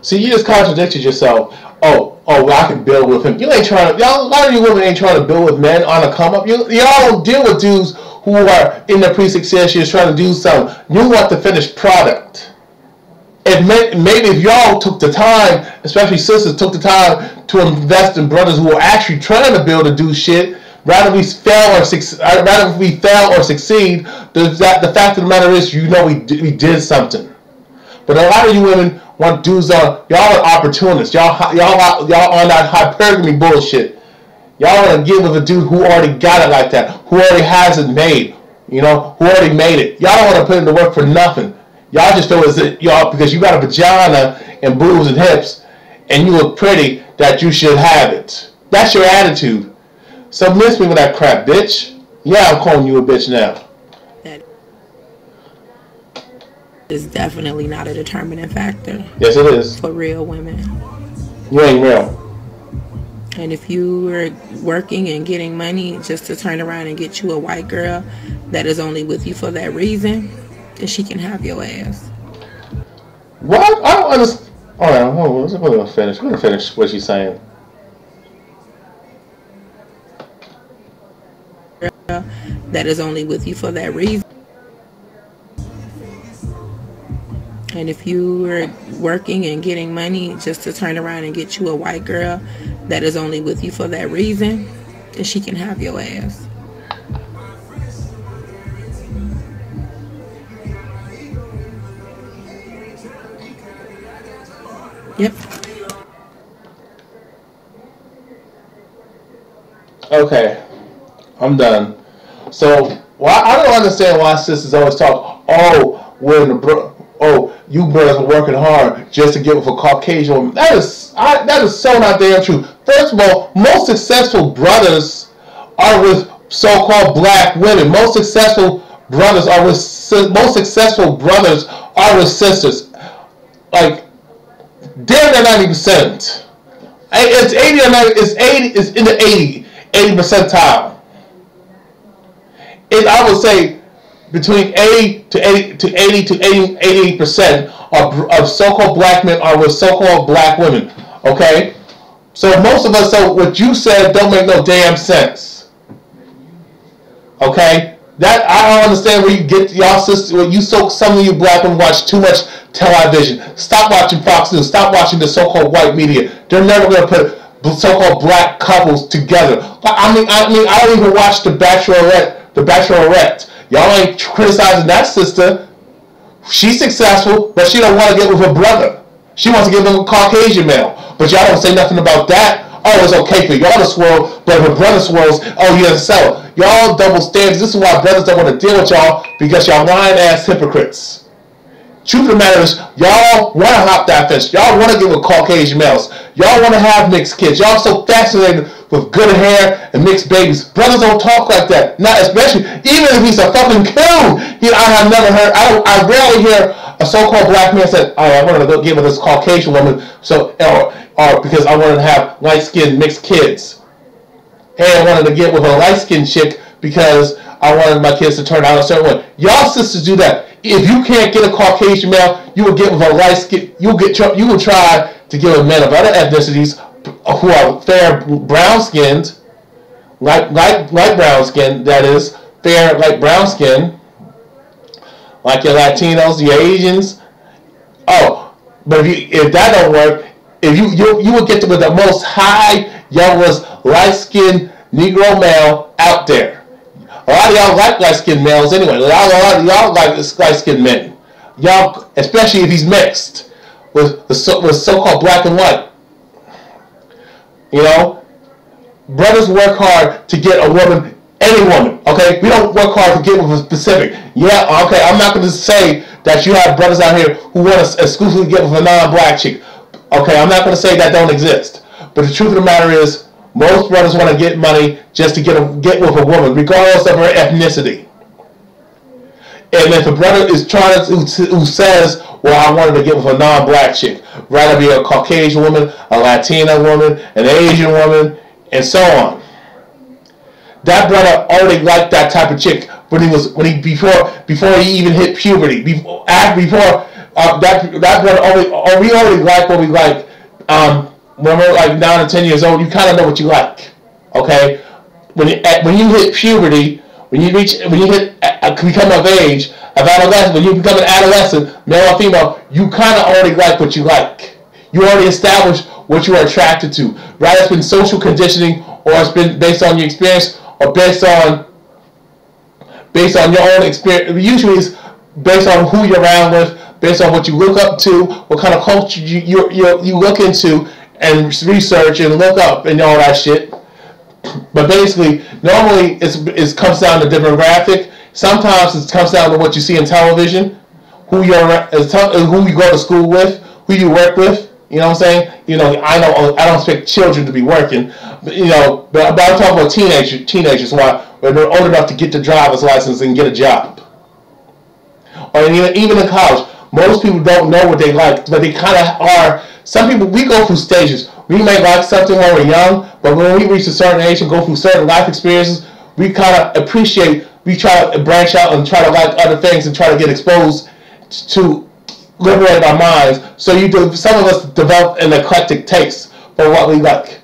See, you just contradicted yourself. Oh, well, I can build with him. You ain't trying to. Y'all, a lot of you women ain't trying to build with men on a come up. Y'all don't deal with dudes who are in their pre-6 years trying to do something. You want the finished product. Maybe if y'all took the time, especially sisters, took the time to invest in brothers who are actually trying to build and do shit, rather we fail or succeed. The fact of the matter is, you know, we did something. But a lot of you women want dudes y'all are opportunists. Y'all on that hypergamy bullshit. Y'all want to give with a dude who already got it like that, who already has it made, you know, who already made it. Y'all don't want to put in the work for nothing. Y'all just feel as if y'all, because you got a vagina and boobs and hips, and you look pretty, that you should have it. That's your attitude. So miss me with that crap, bitch. Yeah, I'm calling you a bitch now. That is definitely not a determining factor. Yes, it is. For real women. You ain't real. And if you are working and getting money just to turn around and get you a white girl that is only with you for that reason, then she can have your ass. What? I don't understand. All right, we're gonna finish. We're gonna finish what she's saying. That is only with you for that reason. And if you are working and getting money just to turn around and get you a white girl that is only with you for that reason, then she can have your ass. Yep. Okay, I'm done. So why I don't understand why sisters always talk. Oh, you brothers are working hard just to get with a Caucasian woman. That is so not damn true. First of all, most successful brothers are with so-called black women. Most successful brothers are with sisters. Like damn near 90%. It's 80 or 90. It's 80. It's in the 80 percentile. I would say between 80 to 88% of so-called black men are with so-called black women. Okay, so most of us. So what you said don't make no damn sense. Okay, that I don't understand where you get y'all sisters. Some of you black women watch too much television. Stop watching Fox News. Stop watching the so-called white media. They're never going to put so-called black couples together. I mean, I don't even watch The Bachelorette. Y'all ain't criticizing that sister. She's successful, but she don't want to get with her brother. She wants to get with a Caucasian male. But y'all don't say nothing about that. Oh, it's okay for y'all to swirl, but if her brother swirls, oh, he doesn't sell. Y'all double standards. This is why brothers don't want to deal with y'all, because y'all lying-ass hypocrites. Truth of the matter is, y'all want to hop that fence. Y'all want to get with Caucasian males. Y'all want to have mixed kids. Y'all so fascinated with good hair and mixed babies. Brothers don't talk like that. Not especially, even if he's a fucking coon. I have never heard, I rarely hear a so-called black man say, oh, I wanted to go get with this Caucasian woman, or because I wanted to have light-skinned mixed kids. Hey, I wanted to get with a light-skinned chick because I wanted my kids to turn out a certain way. Y'all sisters do that. If you can't get a Caucasian male, you will get with a light skin. You will try to get with men of other ethnicities who are fair brown skinned, light brown skin. That is fair light brown skin, like your Latinos, your Asians. Oh, but if that don't work, if you will get with the most high, youngest, light skinned Negro male out there. A lot of y'all like light-skinned males anyway. A lot of y'all like light-skinned men. Y'all, especially if he's mixed with so-called black and white. You know, brothers work hard to get a woman, any woman. Okay, we don't work hard to get with a specific. Yeah, okay. I'm not going to say that you have brothers out here who want to exclusively get with a non-black chick. Okay, I'm not going to say that don't exist. But the truth of the matter is, most brothers want to get money just to get with a woman, regardless of her ethnicity. And if a brother is who says, well, I wanted to get with a non-black chick, rather be a Caucasian woman, a Latina woman, an Asian woman, and so on. That brother already liked that type of chick before he even hit puberty. That brother we already like what we like. When we're like 9 or 10 years old, you kind of know what you like, okay? When you hit puberty, when you become of age, when you become an adolescent, male or female, you kind of already like what you like. You already established what you are attracted to. Right? It's been social conditioning, or it's been based on your experience, or based on your own experience. Usually, it's based on who you're around with, based on what you look up to, what kind of culture you look into, and research and look up and all that shit. But basically, normally it comes down to demographic. Sometimes it comes down to what you see in television, who you go to school with, who you work with. You know what I'm saying? You know, I don't expect children to be working, but I'm talking about teenagers when they're old enough to get the driver's license and get a job. Or even in college, most people don't know what they like, but they kind of are. Some people, we go through stages. We may like something when we're young, but when we reach a certain age and go through certain life experiences, we kind of appreciate, we try to branch out and try to like other things and try to get exposed to liberate our minds. So some of us develop an eclectic taste for what we like.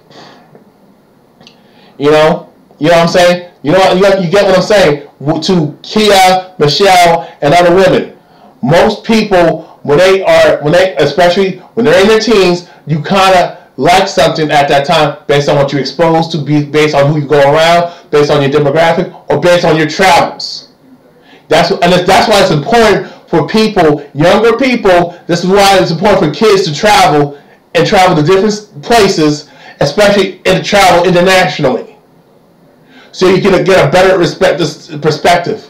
You know what I'm saying? You get what I'm saying? To Kia, Michelle, and other women. Most people especially when they're in their teens, you kind of like something at that time based on what you're exposed to, based on who you go around, based on your demographic, or based on your travels. That's why it's important for people, younger people. This is why it's important for kids to travel and travel to different places, especially and travel internationally, so you can get a better perspective.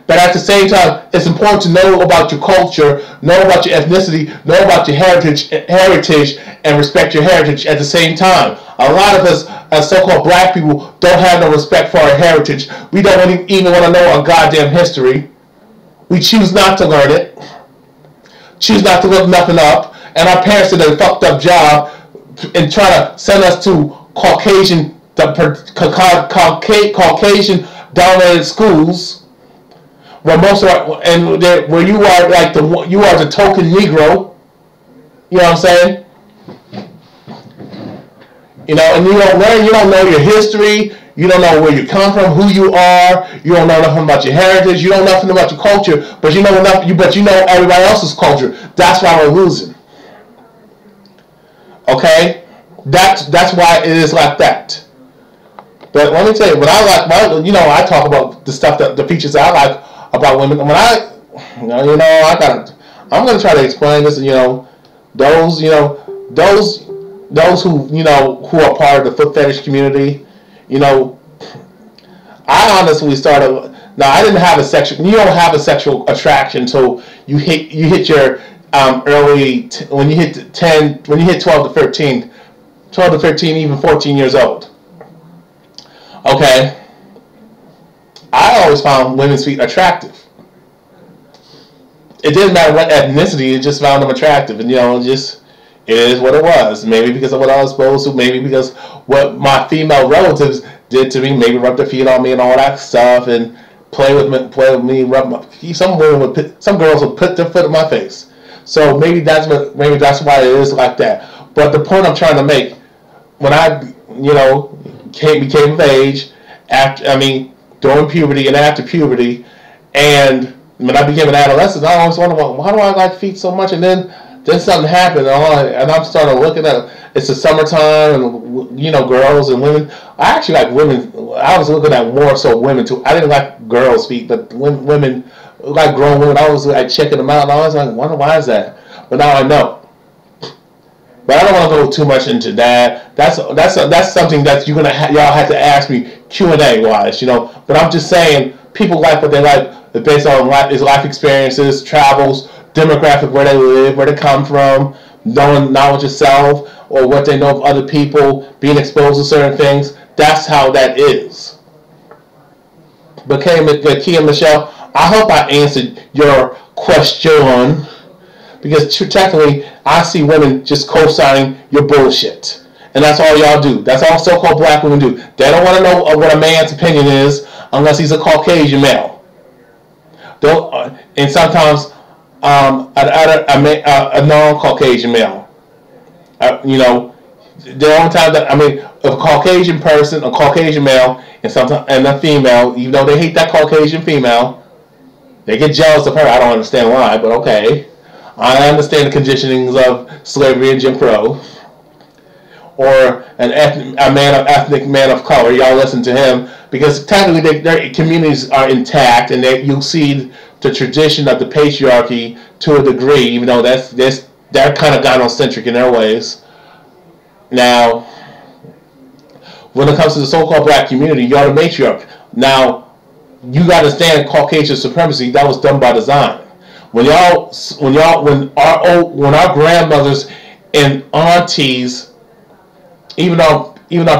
But at the same time, it's important to know about your culture, know about your ethnicity, know about your heritage, and respect your heritage at the same time. A lot of us, as so-called black people, don't have no respect for our heritage. We don't even want to know our goddamn history. We choose not to learn it, choose not to look nothing up, and our parents did a fucked up job in trying to send us to Caucasian dominated schools, where most of where you are like you are the token Negro. You know what I'm saying? And you don't learn, you don't know your history, you don't know where you come from, who you are, you don't know nothing about your heritage, you don't know nothing about your culture, but you know everybody else's culture. That's why we're losing. Okay? That's why it is like that. But let me tell you, I talk about the stuff the features that I like about women. When I'm going to try to explain this. Those who are part of the foot fetish community. I honestly started. Now I didn't have a sexual. You don't have a sexual attraction until you hit your when you hit 12 to 13, even 14 years old. Okay. I always found women's feet attractive. It didn't matter what ethnicity, it just found them attractive. And, it is what it was. Maybe because of what I was exposed to, maybe because what my female relatives did to me, maybe rub their feet on me and all that stuff, and play with me, rub my. Some girls would put their foot in my face. So maybe that's why it is like that. But the point I'm trying to make, when I, became of age, during puberty and after puberty, and when I became an adolescent, I always wondered, why do I like feet so much? And then something happened, and I'm starting looking at it. It's the summertime, and girls and women. I actually like women. I was looking at more so women too. I didn't like girls' feet, but women, like grown women, I was like checking them out, and I was like, wonder why is that? But now I know. But I don't want to go too much into that. That's something that y'all have to ask me Q&A wise, But I'm just saying, people like what they like based on life experiences, travels, demographic, where they live, where they come from, knowledge yourself, or what they know of other people, being exposed to certain things. That's how that is. But Key and Michelle, I hope I answered your question. Because technically, I see women just co-signing your bullshit. And that's all y'all do. That's all so-called black women do. They don't want to know what a man's opinion is unless he's a Caucasian male. And sometimes a non-Caucasian male. The only time that, if a Caucasian person, a Caucasian male, and a female, even though they hate that Caucasian female, they get jealous of her. I don't understand why, but okay. I understand the conditionings of slavery and Jim Crow. Or a ethnic man of color. Y'all listen to him because technically their communities are intact, and you see the tradition of the patriarchy to a degree, even though they're kind of gynocentric in their ways. Now, when it comes to the so-called black community, you're the matriarch. Now, you got to understand Caucasian supremacy. That was done by design. When our grandmothers and aunties, even our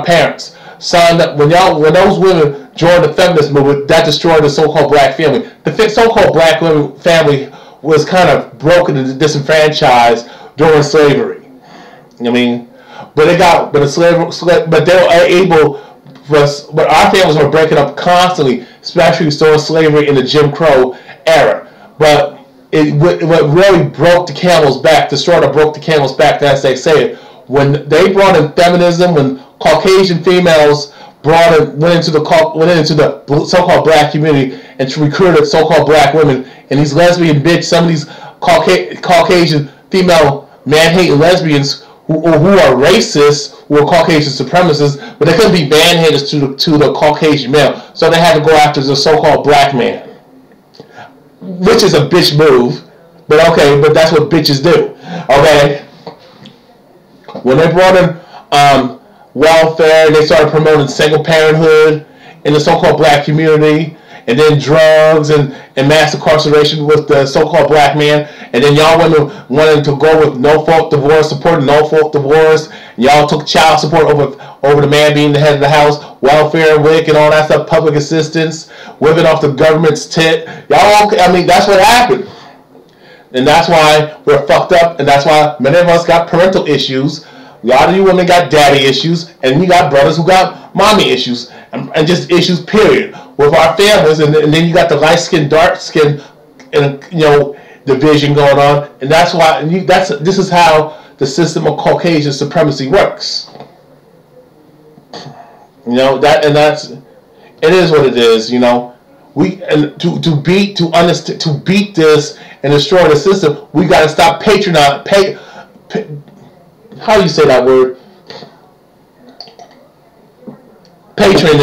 parents, signed up, when those women joined the feminist movement, that destroyed the so-called black family. The so-called black women family was kind of broken and disenfranchised during slavery. But our families were breaking up constantly, especially during slavery in the Jim Crow era. But what really broke the camel's back, the straw that broke the camel's back, as they say it, when they brought in feminism, when Caucasian females went into the so-called black community and recruited so-called black women, and these lesbian bitches, some of these Caucasian female man-hating lesbians who are racist, who are Caucasian supremacists, but they couldn't be man-haters to the Caucasian male, so they had to go after the so-called black man, which is a bitch move. But okay, but that's what bitches do. Okay, when they brought in welfare, they started promoting single parenthood in the so-called black community, and then drugs and mass incarceration with the so-called black man, and then y'all women wanted to go with no-fault divorce, supporting no-fault divorce, and y'all took child support over the man being the head of the house, welfare, WIC, and all that stuff, public assistance, living off the government's tit. Y'all, I mean, that's what happened. And that's why we're fucked up, and that's why many of us got parental issues. A lot of you women got daddy issues, and you got brothers who got mommy issues, and just issues, period, with our families. And then you got the light skin, dark skin, and division going on, and that's why. This is how the system of Caucasian supremacy works. It is what it is. To beat this and destroy the system, we got to stop patronizing. How do you say that word? Patron.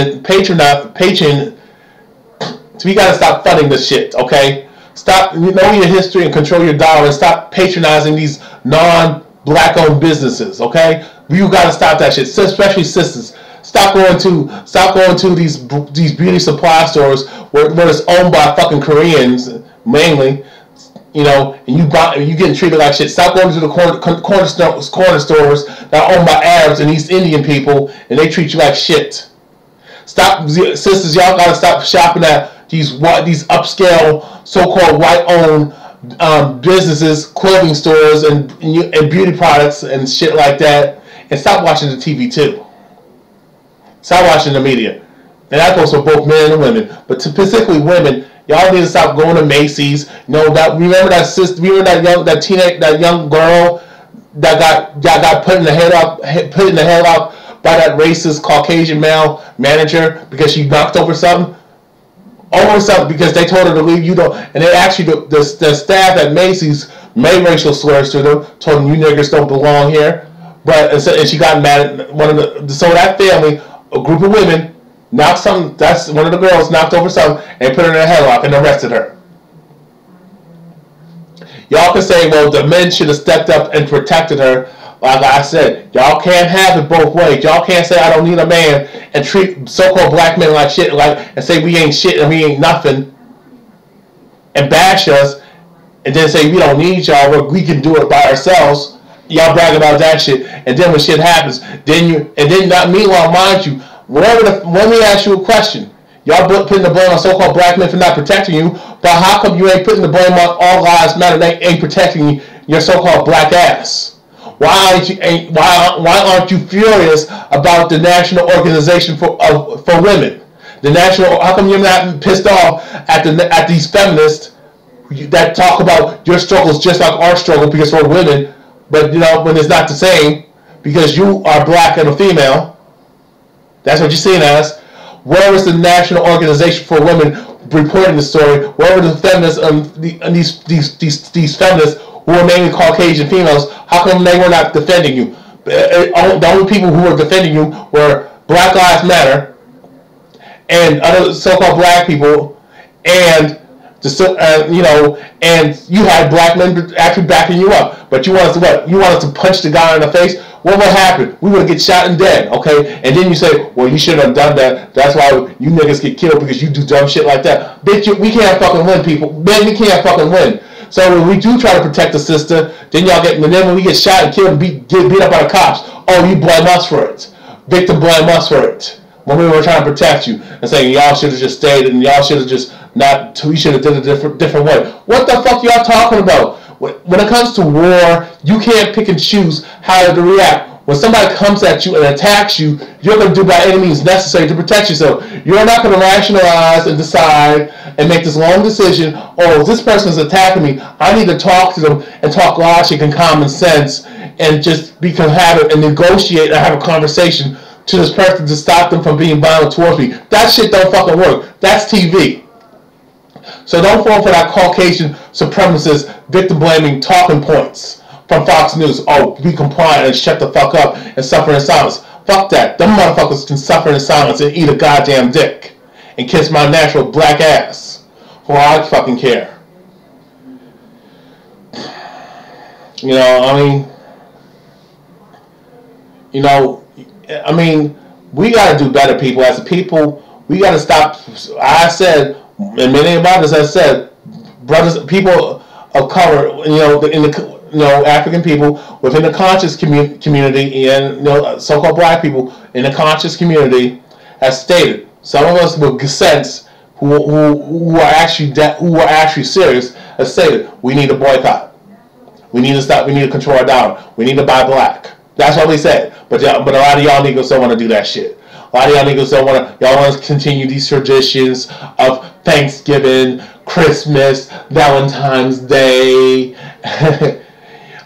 So we gotta stop funding this shit, okay? Stop, know your history and control your dollar, and stop patronizing these non-black owned businesses, okay? You gotta stop that shit, especially sisters. Stop going to these beauty supply stores where it's owned by fucking Koreans mainly. And you getting treated like shit. Stop going to the corner stores that are owned by Arabs and East Indian people, and they treat you like shit. Stop, sisters. Y'all gotta stop shopping at these upscale, so-called white-owned businesses, clothing stores, and beauty products and shit like that. And stop watching the TV too. Stop watching the media. And that goes for both men and women, but specifically women. Y'all need to stop going to Macy's. Remember that young girl that got put in the head up by that racist Caucasian male manager because she knocked over something because they told her to leave. And they actually the staff at Macy's made racial slurs to them, told them, "You niggers don't belong here." And she got mad at so that family, a group of women. That's one of the girls knocked over something and put her in a headlock and arrested her. Y'all can say, well, the men should have stepped up and protected her. Like I said, y'all can't have it both ways. Y'all can't say I don't need a man and treat so-called black men like shit, and say we ain't shit and we ain't nothing, and bash us, and then say we don't need y'all, we can do it by ourselves. Y'all brag about that shit, and then when shit happens, meanwhile, mind you. Let me ask you a question. Y'all putting the blame on so-called black men for not protecting you, but how come you ain't putting the blame on All Lives Matter? They ain't protecting your so-called black ass. Why aren't you furious about the National Organization for Women? How come you're not pissed off at these feminists that talk about your struggles just like our struggle because we're women, but when it's not the same because you are black and a female? That's what you're seeing as. Where is the National Organization for Women reporting the story? Where were the feminists these feminists who are mainly Caucasian females? How come they were not defending you? The only people who were defending you were Black Lives Matter and other so-called black people, and and you had black men actually backing you up. But you wanted to what? You wanted to punch the guy in the face. What would happen? We would get shot and dead, okay? And then you say, well, you shouldn't have done that. That's why you niggas get killed because you do dumb shit like that. Bitch, we can't fucking win, people. Man, we can't fucking win. So when we do try to protect the sister, then when we get shot and killed and get beat up by the cops, oh, you blame us for it. Victim blame us for it. When we were trying to protect you and saying y'all should have just stayed and y'all should have just not, we should have did it different way. What the fuck y'all talking about? When it comes to war, you can't pick and choose how to react. When somebody comes at you and attacks you, you're going to do by any means necessary to protect yourself. You're not going to rationalize and decide and make this long decision, oh, this person is attacking me, I need to talk to them and talk logic and common sense and just have it and negotiate and have a conversation to this person to stop them from being violent towards me. That shit don't fucking work. That's TV. So don't fall for that Caucasian supremacist victim blaming talking points from Fox News. Oh, be compliant and shut the fuck up and suffer in silence. Fuck that. Them motherfuckers can suffer in silence and eat a goddamn dick and kiss my natural black ass. For all I fucking care. You know, I mean, we gotta do better, people. As a people, we gotta stop. I said, and many of others have said, brothers, people of color, African people within the conscious community, and so-called black people in the conscious community, has stated. Some of us with sense, who are actually serious, have stated we need to boycott. We need to stop. We need to control our dollar. We need to buy black. That's what we said. But a lot of y'all niggas don't want to do that shit. A lot of y'all niggas don't want to. Y'all want to continue these traditions of Thanksgiving, Christmas, Valentine's Day,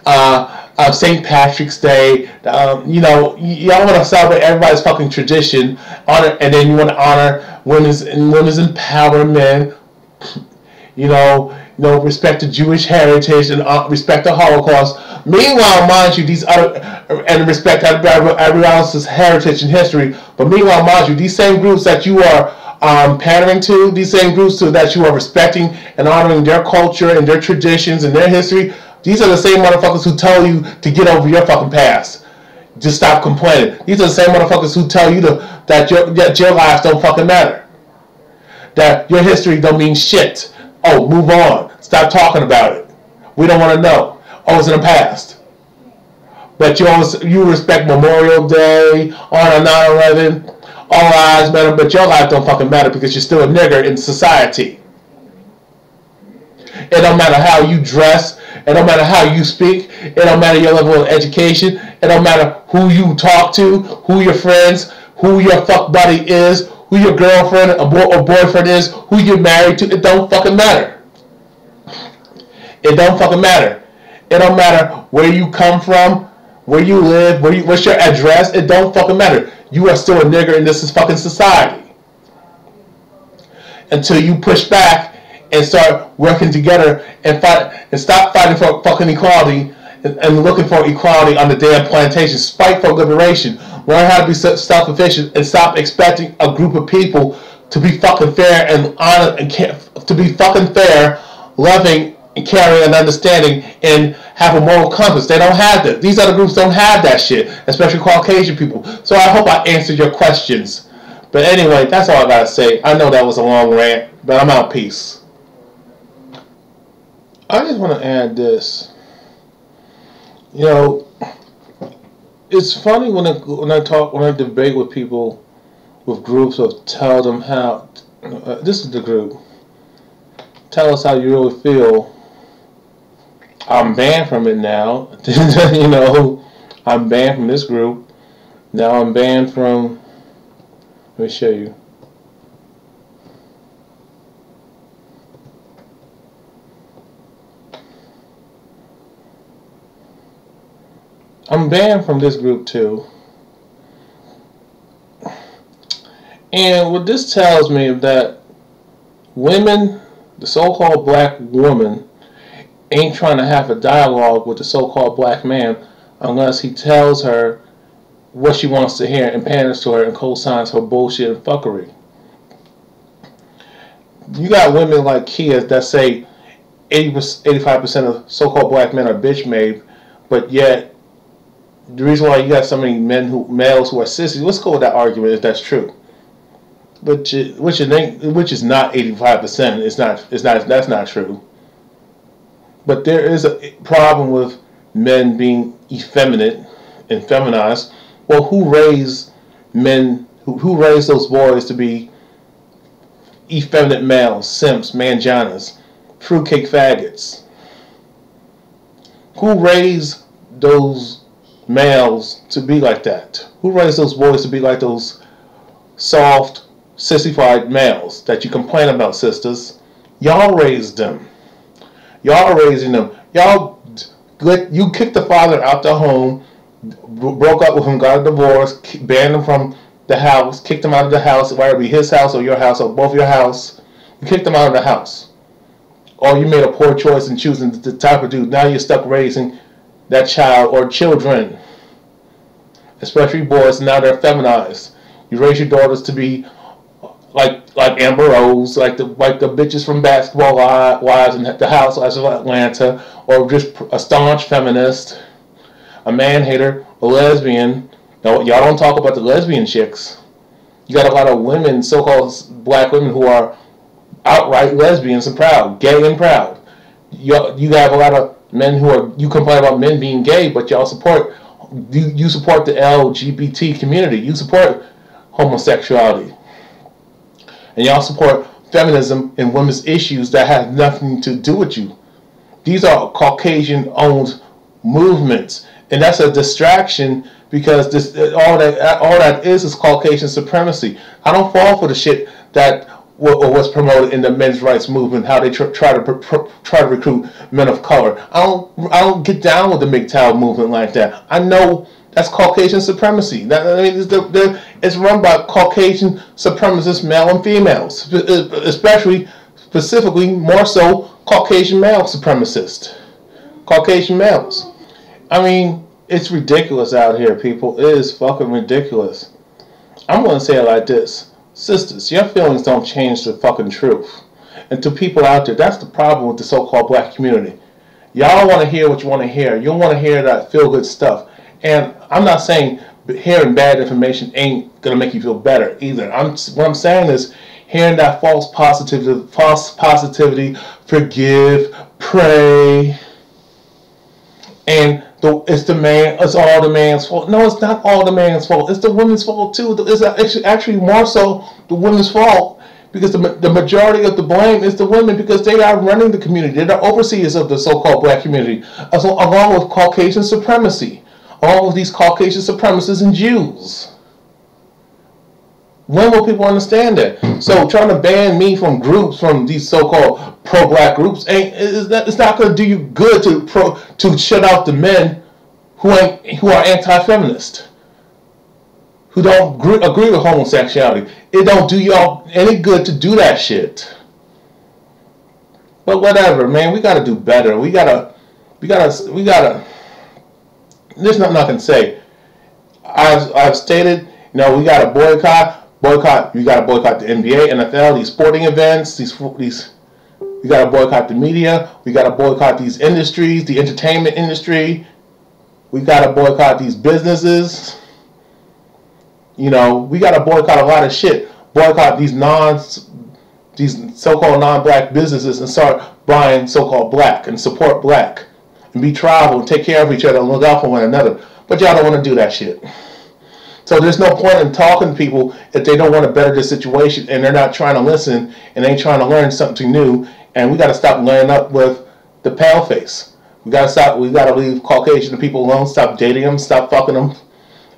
of St. Patrick's Day. Y'all want to celebrate everybody's fucking tradition, and then you want to honor women's empowerment. Respect the Jewish heritage and respect the Holocaust. Meanwhile, mind you, and respect everyone else's heritage and history. But meanwhile, mind you, these same groups that you are pandering to, these same groups that you are respecting and honoring their culture and their traditions and their history, these are the same motherfuckers who tell you to get over your fucking past. Just stop complaining. These are the same motherfuckers who tell you that your lives don't fucking matter. That your history don't mean shit. Oh, move on. Stop talking about it. We don't want to know. Oh, it's in the past. But you respect Memorial Day, honor 9/11, all lives matter, but your life don't fucking matter because you're still a nigger in society. It don't matter how you dress. It don't matter how you speak. It don't matter your level of education. It don't matter who you talk to, who your friends, who your fuck buddy is, who your girlfriend or boyfriend is, who you're married to. It don't fucking matter. It don't fucking matter. It don't matter where you come from, where you live, what's your address. It don't fucking matter. You are still a nigger in this fucking society. Until you push back and start working together and fight and stop fighting for fucking equality and looking for equality on the damn plantations. Fight for liberation. Learn how to be self-sufficient and stop expecting a group of people to be fucking fair and honest and to be fucking fair, loving, and caring and understanding and have a moral compass. They don't have that. These other groups don't have that shit, especially Caucasian people. So I hope I answered your questions. But anyway, that's all I gotta say. I know that was a long rant, but I'm out. Peace. I just want to add this. It's funny when I debate with people with groups of tell them how. This is the group. Tell us how you really feel. I'm banned from it now. I'm banned from this group. Now I'm banned from. Let me show you. I'm banned from this group too. And what this tells me is that women, the so-called black woman, ain't trying to have a dialogue with the so-called black man unless he tells her what she wants to hear and panders to her and co-signs her bullshit and fuckery. You got women like Kia that say 85% of so-called black men are bitch made, but yet the reason why you got so many males who are sissies, let's go with that argument if that's true. Which is not 85%. That's not true. But there is a problem with men being effeminate and feminized. Well, who raised men? Who raised those boys to be effeminate males, simps, manjanas, fruitcake faggots? Who raised those males to be like that? Who raised those boys to be like those soft, sissified males that you complain about, sisters? Y'all raised them. Y'all are raising them. You kicked the father out the home, broke up with him, got a divorce, banned him from the house, kicked him out of the house, whether it be his house or your house or both your house. You kicked him out of the house. or you made a poor choice in choosing the type of dude. Now you're stuck raising that child or children, especially boys. Now they're feminized. You raise your daughters to be like Amber Rose, like the bitches from Basketball Wives and the Housewives of Atlanta, or just a staunch feminist, a man hater, a lesbian. No, y'all don't talk about the lesbian chicks. You got a lot of women, so-called black women, who are outright lesbians and proud, gay and proud. You have a lot of men who are, you complain about men being gay, but y'all support, you support the LGBT community. You support homosexuality. And y'all support feminism and women's issues that have nothing to do with you. These are Caucasian-owned movements, and that's a distraction, because all that is Caucasian supremacy. I don't fall for the shit that was promoted in the men's rights movement, how they try to recruit men of color. I don't get down with the MGTOW movement like that. I know that's Caucasian supremacy. It's run by Caucasian supremacists, male and females, specifically more so Caucasian male supremacists, Caucasian males. I mean, it's ridiculous out here, people. It is fucking ridiculous. I'm going to say it like this. Sisters, your feelings don't change the fucking truth. And to people out there, that's the problem with the so-called black community. Y'all want to hear what you want to hear. You want to hear that feel-good stuff. And I'm not saying hearing bad information ain't going to make you feel better either. What I'm saying is hearing that false positivity, forgive, pray, and it's all the man's fault. No, it's not all the man's fault. It's the women's fault too. It's actually more so the women's fault, because the majority of the blame is the women, because they are running the community. They're the overseers of the so-called black community, along with Caucasian supremacy, all of these Caucasian supremacists and Jews. When will people understand that? So trying to ban me from groups, from these so-called pro-black groups, it's not going to do you good to shut out the men who are anti-feminist, who don't agree with homosexuality. It don't do y'all any good to do that shit. But whatever, man. We got to do better. We gotta. There's nothing I can say. I've stated, we got to boycott. You got to boycott the NBA, NFL, these sporting events. We got to boycott the media. We got to boycott these industries, the entertainment industry. We got to boycott these businesses. We got to boycott a lot of shit. Boycott these so-called non-black businesses and start buying so-called black and support black and be tribal and take care of each other and look out for one another. But y'all don't want to do that shit. So there's no point in talking to people if they don't want to better their situation and they're not trying to listen and they ain't trying to learn something new. And we got to stop laying up with the pale face. We got to leave Caucasian people alone, stop dating them, stop fucking them,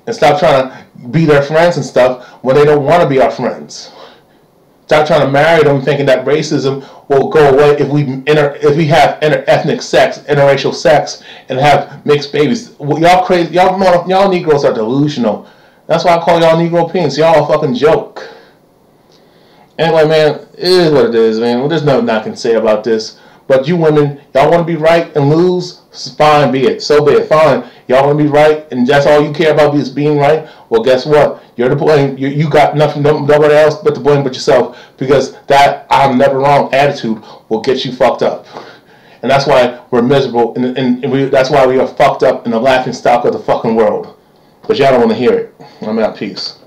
and stop trying to be their friends and stuff when they don't want to be our friends. Stop trying to marry them thinking that racism will go away if we have ethnic sex, interracial sex, and have mixed babies. Y'all crazy, y'all Negroes are delusional. That's why I call y'all Negro Pinks. Y'all a fucking joke. Anyway, man, it is what it is, man. Well, there's nothing I can say about this. But you women, y'all want to be right and lose? Fine, be it. So be it. Fine. Y'all want to be right, and that's all you care about is being right? Well, guess what? You're to blame. You got nothing, nobody else but to blame but yourself, because that I'm never wrong attitude will get you fucked up. And that's why we're miserable, and that's why we are fucked up in the laughing stock of the fucking world. But y'all don't want to hear it. I'm out. Peace.